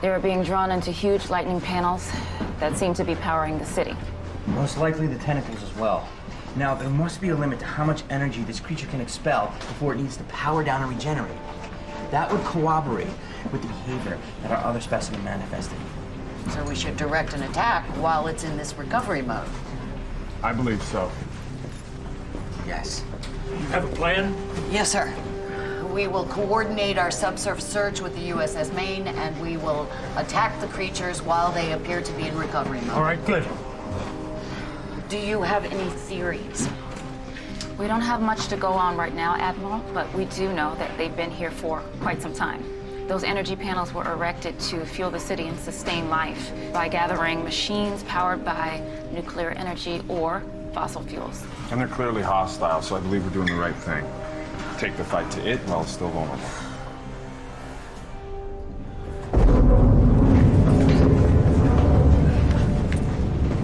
They were being drawn into huge lightning panels that seem to be powering the city. Most likely the tentacles as well. Now, there must be a limit to how much energy this creature can expel before it needs to power down and regenerate. That would corroborate with the behavior that our other specimen manifested. So we should direct an attack while it's in this recovery mode. I believe so. Yes. You have a plan? Yes, sir. We will coordinate our subsurface search with the USS Maine, and we will attack the creatures while they appear to be in recovery mode. All right, good. Do you have any theories? We don't have much to go on right now, Admiral, but we do know that they've been here for quite some time. Those energy panels were erected to fuel the city and sustain life by gathering machines powered by nuclear energy or fossil fuels. And they're clearly hostile, so I believe we're doing the right thing. Take the fight to it while it's still vulnerable.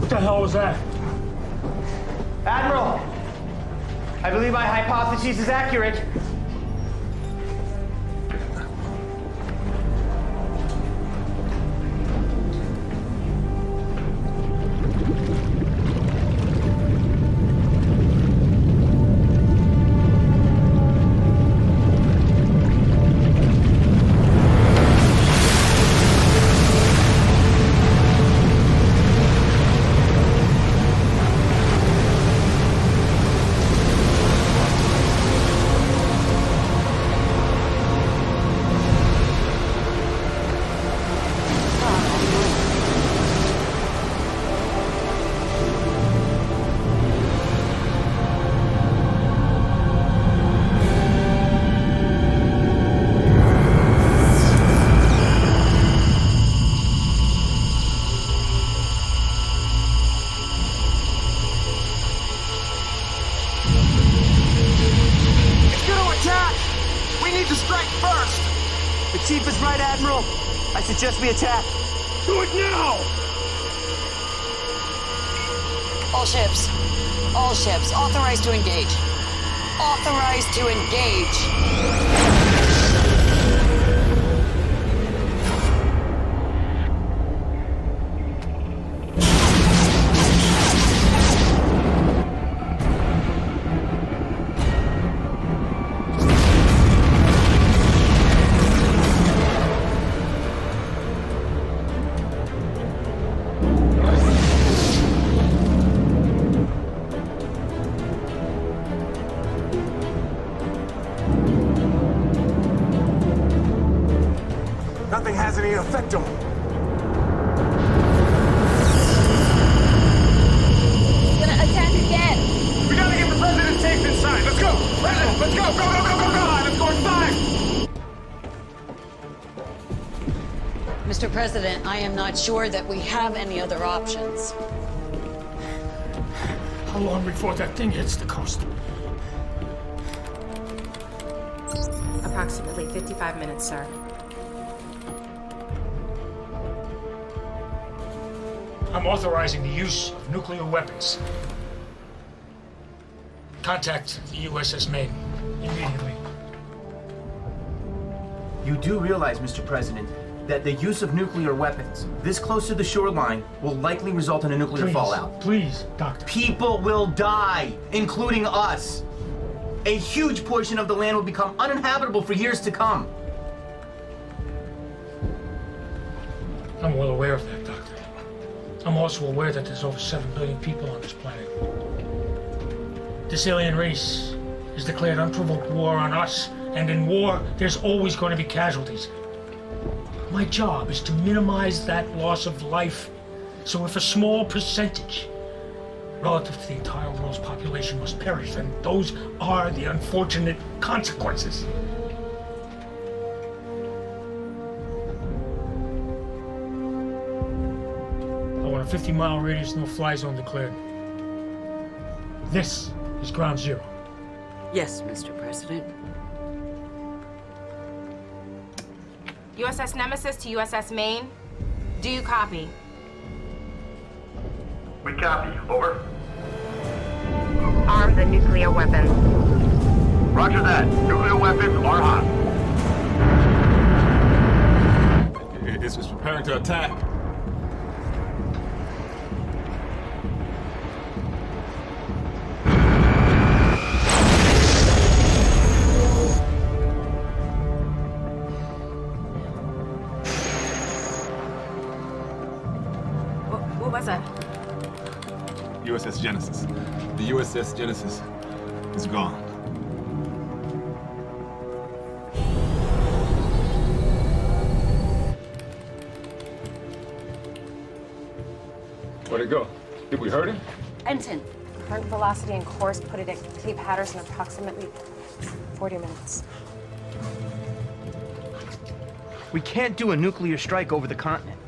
What the hell was that? Admiral! I believe my hypothesis is accurate. Chief is right, Admiral. I suggest we attack. Do it now! All ships, authorized to engage. Authorized to engage. Nothing has any effect on him. He's gonna attack again. We gotta get the president safe inside. Let's go! President, let's go! Go, go, go, go, go! Let's go inside! Mr. President, I am not sure that we have any other options. How long before that thing hits the coast? Approximately 55 minutes, sir. I'm authorizing the use of nuclear weapons. Contact the USS Maine immediately. You do realize, Mr. President, that the use of nuclear weapons this close to the shoreline will likely result in a nuclear fallout. Please, Doctor. People will die, including us. A huge portion of the land will become uninhabitable for years to come. I'm well aware of that, Doctor. I'm also aware that there's over 7 billion people on this planet. This alien race has declared unprovoked war on us, and in war, there's always going to be casualties. My job is to minimize that loss of life. So if a small percentage relative to the entire world's population must perish, then those are the unfortunate consequences. I want a 50-mile radius, no-fly zone declared. This is ground zero. Yes, Mr. President. USS Nemesis to USS Maine. Do you copy? We copy. Over. Arm the nuclear weapon. Roger that. Nuclear weapons are hot. It's preparing to attack. What was that? USS Genesis. The USS Genesis is gone. Where'd it go? Did we hurt him? Ensign. Current velocity and course put it at Cape Hatteras in approximately 40 minutes. We can't do a nuclear strike over the continent.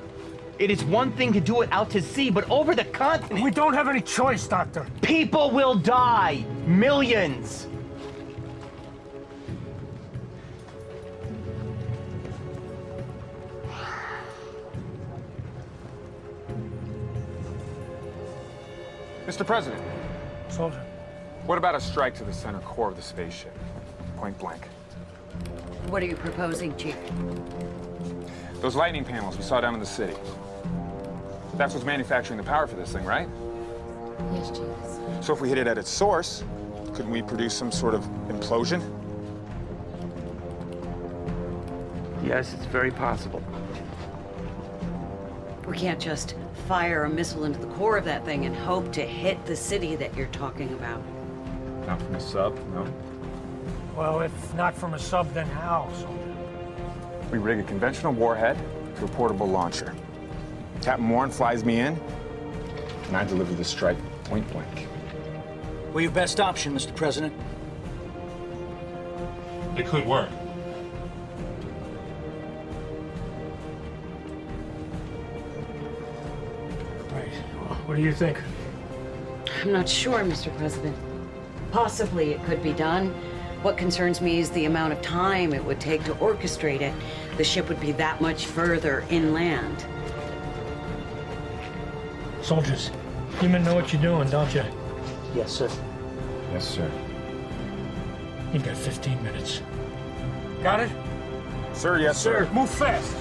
It is one thing to do it out to sea, but over the continent... We don't have any choice, Doctor. People will die. Millions. Mr. President. Soldier. What about a strike to the center core of the spaceship? Point blank. What are you proposing, Chief? Those lightning panels we saw down in the city. That's what's manufacturing the power for this thing, right? Yes, Chief. So if we hit it at its source, couldn't we produce some sort of implosion? Yes, it's very possible. We can't just fire a missile into the core of that thing and hope to hit the city that you're talking about. Not from a sub, no. Well, if not from a sub, then how, Soldier? We rig a conventional warhead to a portable launcher. Captain Warren flies me in, and I deliver the strike point blank. We're your best option, Mr. President. It could work. Right. What do you think? I'm not sure, Mr. President. Possibly it could be done. What concerns me is the amount of time it would take to orchestrate it. The ship would be that much further inland. Soldiers, you men know what you're doing, don't you? Yes, sir. Yes, sir. You've got 15 minutes. Got it? Sir, yes, sir. Move fast.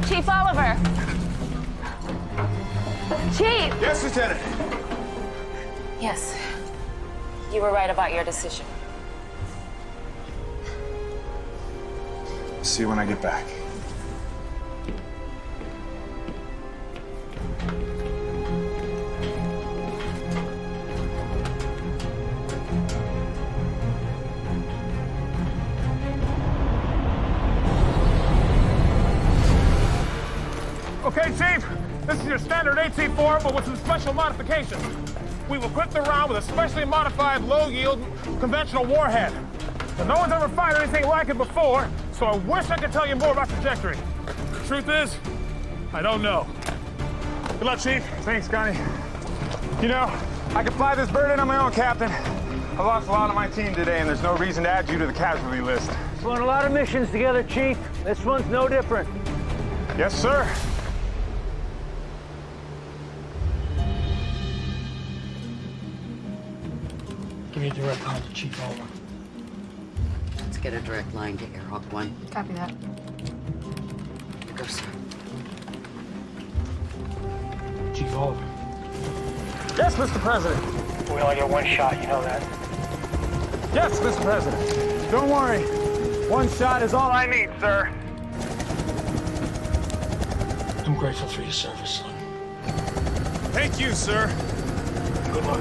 Chief Oliver! Chief! Yes, Lieutenant. Yes. You were right about your decision. See you when I get back. Okay, Chief, this is your standard AT-4, but with some special modifications. We've equipped the round with a specially modified low-yield conventional warhead. Now, no one's ever fired anything like it before, so I wish I could tell you more about trajectory. The truth is, I don't know. Good luck, Chief. Thanks, Connie. You know, I could fly this bird in on my own, Captain. I lost a lot of my team today, and there's no reason to add you to the casualty list. Flown a lot of missions together, Chief. This one's no different. Yes, sir. Give me a direct line to Chief Oliver. Let's get a direct line to Airhawk 1. Copy that. Here goes, sir. Chief Oliver. Yes, Mr. President. We only get one shot, you know that. Yes, Mr. President. Don't worry. One shot is all I need, sir. I'm grateful for your service, son. Thank you, sir. Good luck.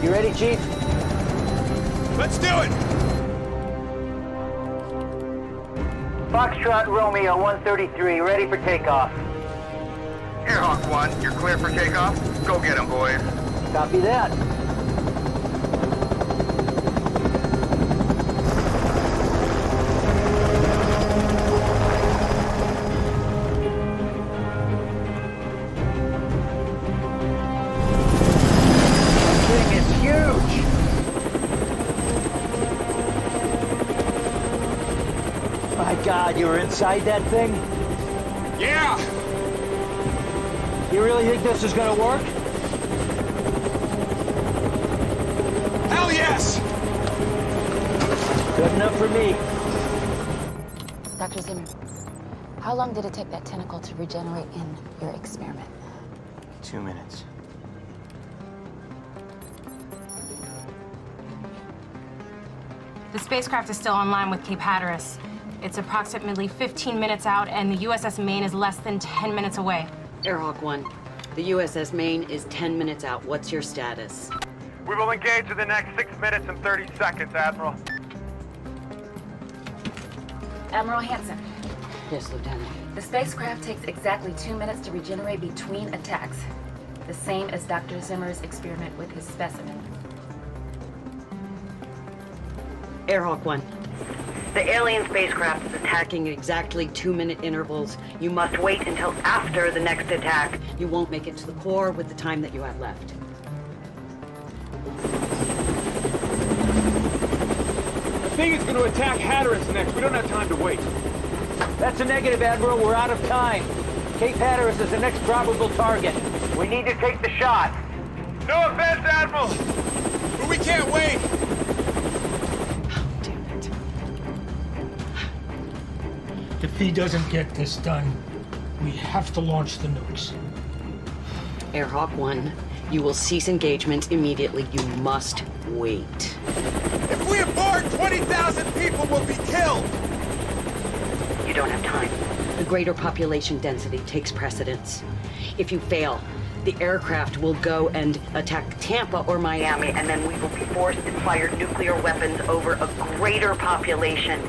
You ready, Chief? Let's do it! Foxtrot Romeo 133, ready for takeoff. Airhawk 1, you're clear for takeoff? Go get him, boys. Copy that. God, you were inside that thing? Yeah! You really think this is gonna work? Hell yes! Good enough for me. Dr. Zimmer, how long did it take that tentacle to regenerate in your experiment? 2 minutes. The spacecraft is still online with Cape Hatteras. It's approximately 15 minutes out, and the USS Maine is less than 10 minutes away. Airhawk 1, the USS Maine is 10 minutes out. What's your status? We will engage in the next 6 minutes and 30 seconds, Admiral. Admiral Hansen, Yes, Lieutenant. the spacecraft takes exactly 2 minutes to regenerate between attacks. The same as Dr. Zimmer's experiment with his specimen. Airhawk 1. The alien spacecraft is attacking exactly 2-minute intervals. You must wait until after the next attack. You won't make it to the core with the time that you have left. I think it's going to attack Hatteras next. We don't have time to wait. That's a negative, Admiral. We're out of time. Cape Hatteras is the next probable target. We need to take the shot. No offense, Admiral! But we can't wait! If he doesn't get this done, we have to launch the nukes. Airhawk 1, you will cease engagement immediately. You must wait. If we abort, 20,000 people will be killed! You don't have time. The greater population density takes precedence. If you fail, the aircraft will go and attack Tampa or Miami, and then we will be forced to fire nuclear weapons over a greater population.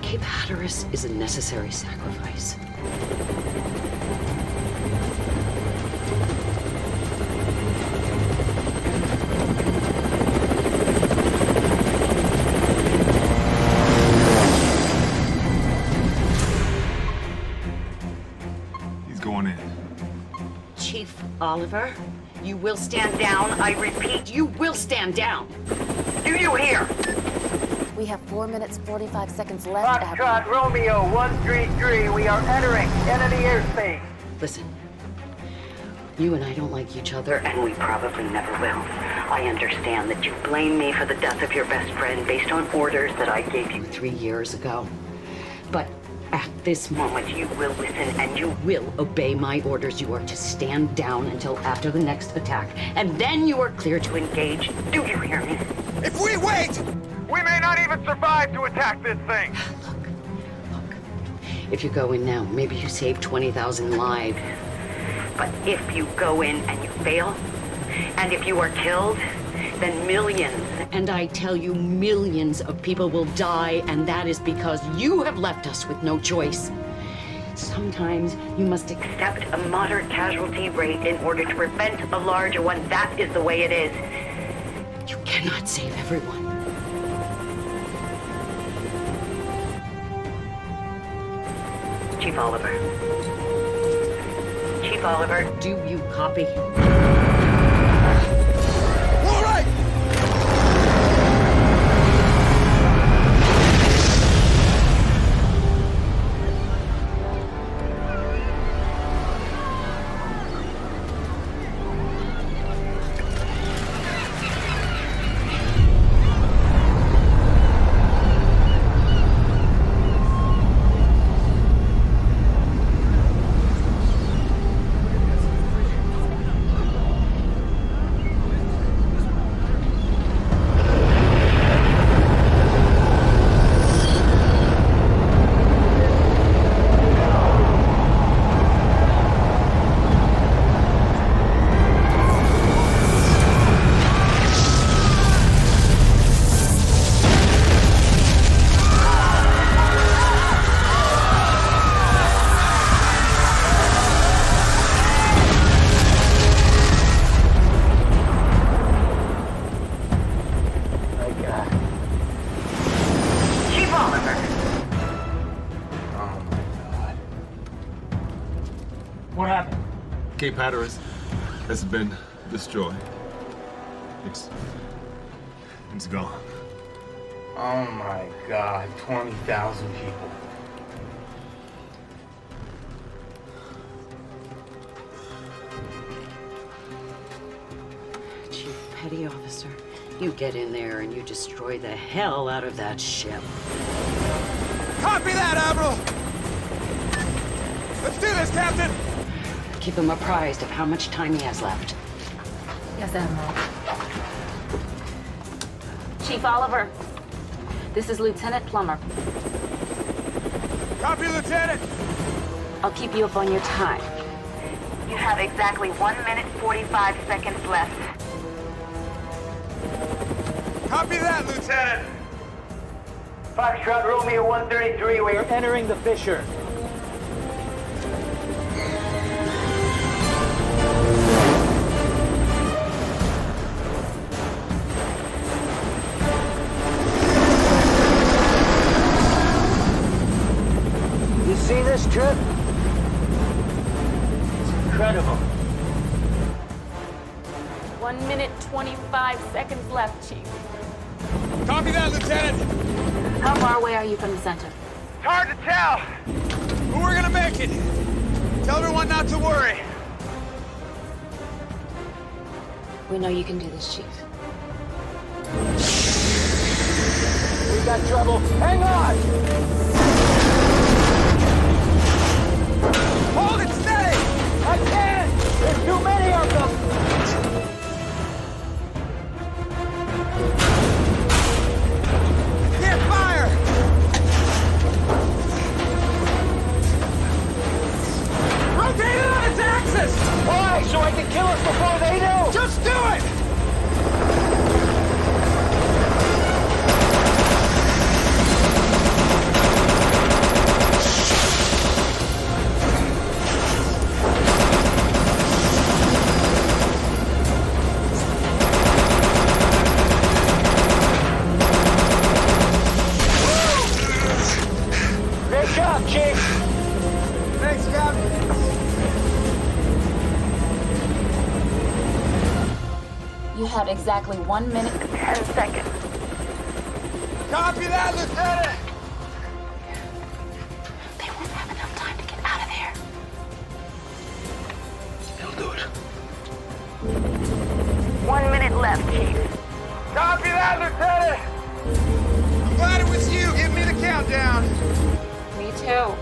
Cape Hatteras is a necessary sacrifice. He's going in. Chief Oliver, you will stand down. I repeat, you will stand down. Do you hear? We have 4 minutes, 45 seconds left, Foxtrot Romeo 133, we are entering enemy airspace. Listen, you and I don't like each other, and we probably never will. I understand that you blame me for the death of your best friend based on orders that I gave you 3 years ago. But at this moment, you will listen and you will obey my orders. You are to stand down until after the next attack, and then you are clear to engage. Do you hear me? If we wait! We may not even survive to attack this thing! Look. If you go in now, maybe you save 20,000 lives. But if you go in and you fail, and if you are killed, then millions, and I tell you, millions of people will die, and that is because you have left us with no choice. Sometimes you must accept a moderate casualty rate in order to prevent a larger one. That is the way it is. You cannot save everyone. Chief Oliver. Chief Oliver, do you copy? All right! Cape Hatteras has been destroyed. It's gone. Oh my God, 20,000 people. Chief Petty Officer, you get in there and you destroy the hell out of that ship. Copy that, Admiral! Let's do this, Captain! Keep him apprised of how much time he has left. Yes, Admiral. Chief Oliver, This is Lieutenant Plummer. Copy, Lieutenant! I'll keep you up on your time. You have exactly 1 minute 45 seconds left. Copy that, Lieutenant! Foxtrot Romeo 133, we are entering the fissure. You see this trip? It's incredible. 1 minute 25 seconds left, Chief. Copy that, Lieutenant! How far away are you from the center? It's hard to tell, but we're gonna make it. Tell everyone not to worry. We know you can do this, Chief. We got trouble. Hang on! Hold it steady! I can't! There's too many of them! Can't fire! Rotate it on its axis! Why? So I can kill us before they do? Just do it! Great job, Chief! Thanks, Captain. You have exactly 1 minute 10 seconds. Copy that, Lieutenant! They won't have enough time to get out of there. They'll do it. 1 minute left, Chief. Copy that, Lieutenant! I'm glad it was you. Give me the countdown. Me too.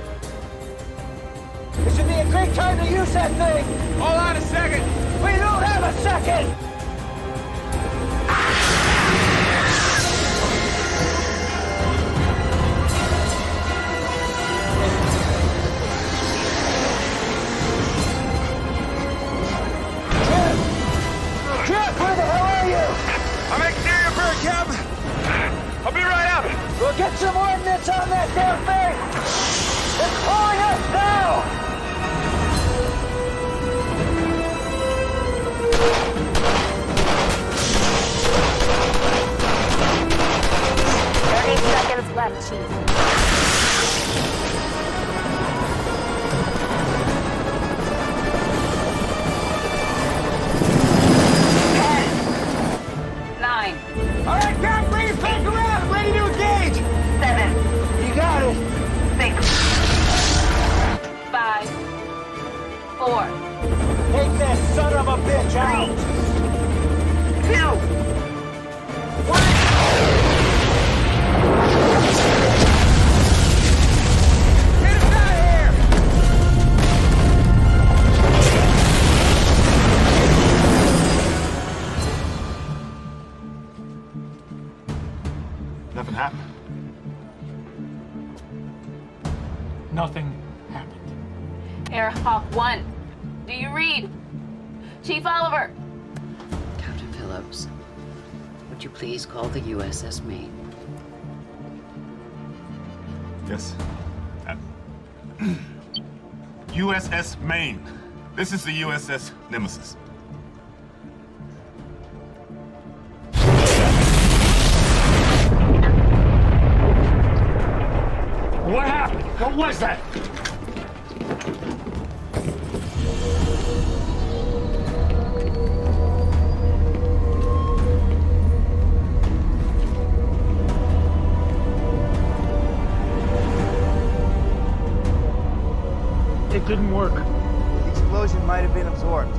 This would be a great time to use that thing! Hold on a second. We don't have a second! Chip, where the hell are you? I'm exterior bird, Cap. I'll be right up. We'll get some ordnance on that damn thing! It's pulling us now! 30 seconds left, Chief. All right, Cap, bring it back around. I'm ready to engage. 7. You got it! 6. 5, 4. Take that son of a bitch out! 2. 1. Get us out of here. Nothing happened. Nothing happened. Air Hawk 1. Do you read? Chief Oliver. Captain Phillips, would you please call the USS Maine? Yes. USS Maine. This is the USS Nemesis. What happened? What was that? It didn't work. The explosion might have been absorbed.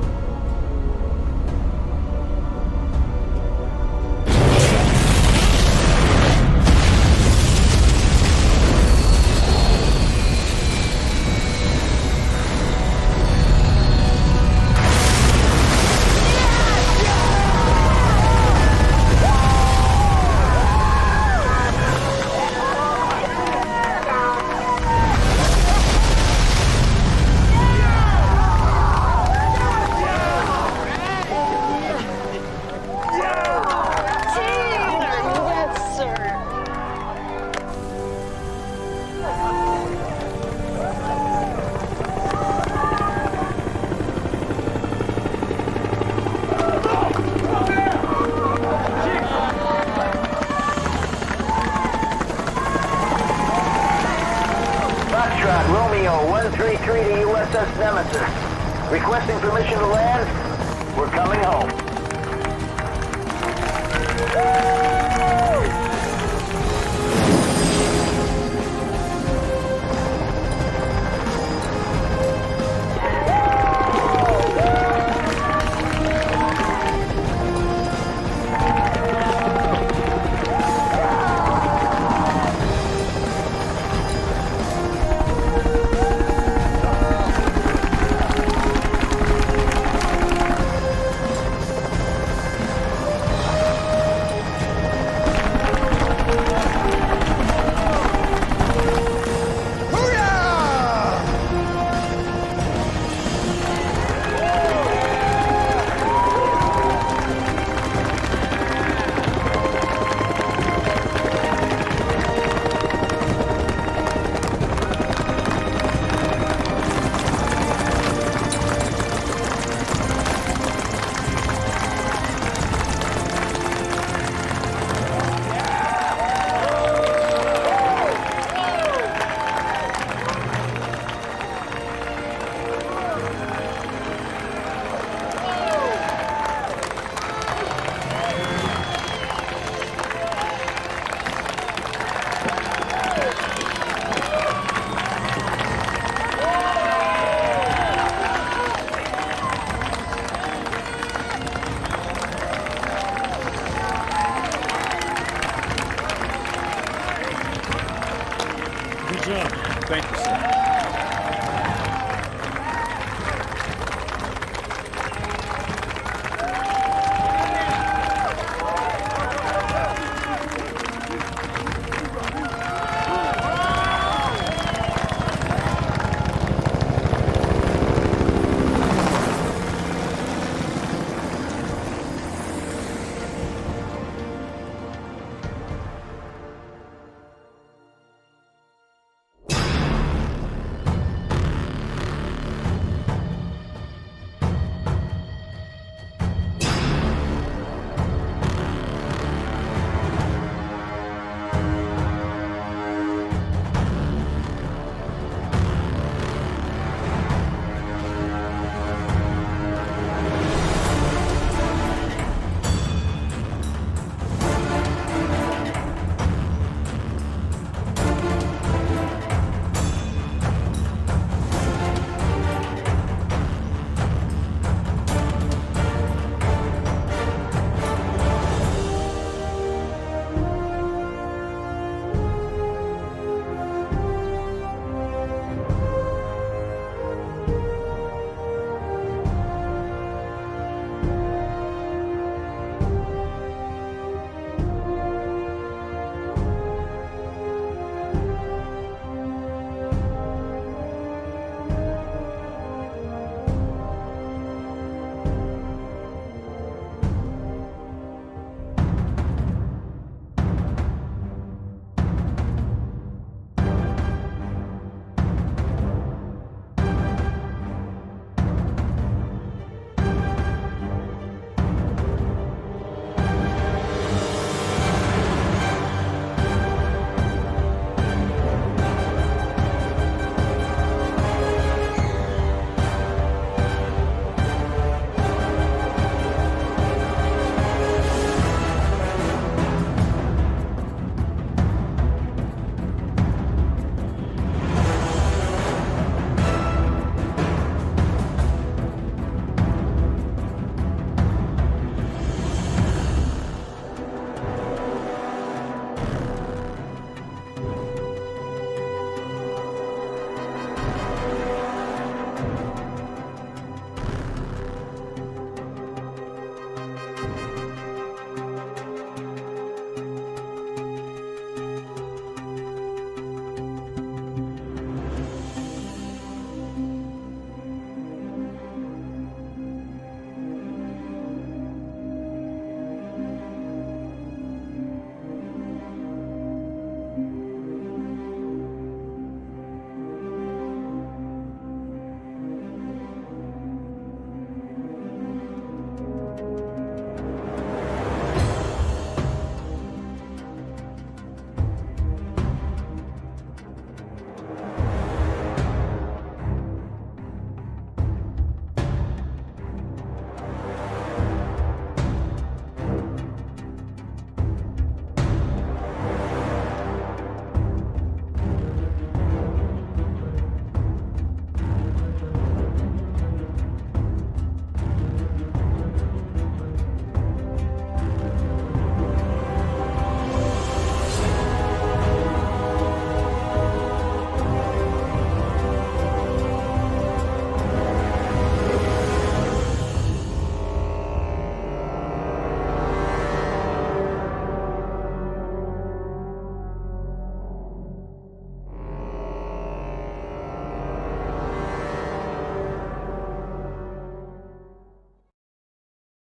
3-3 to USS Nemesis. Requesting permission to land. We're coming home. Thank you, sir.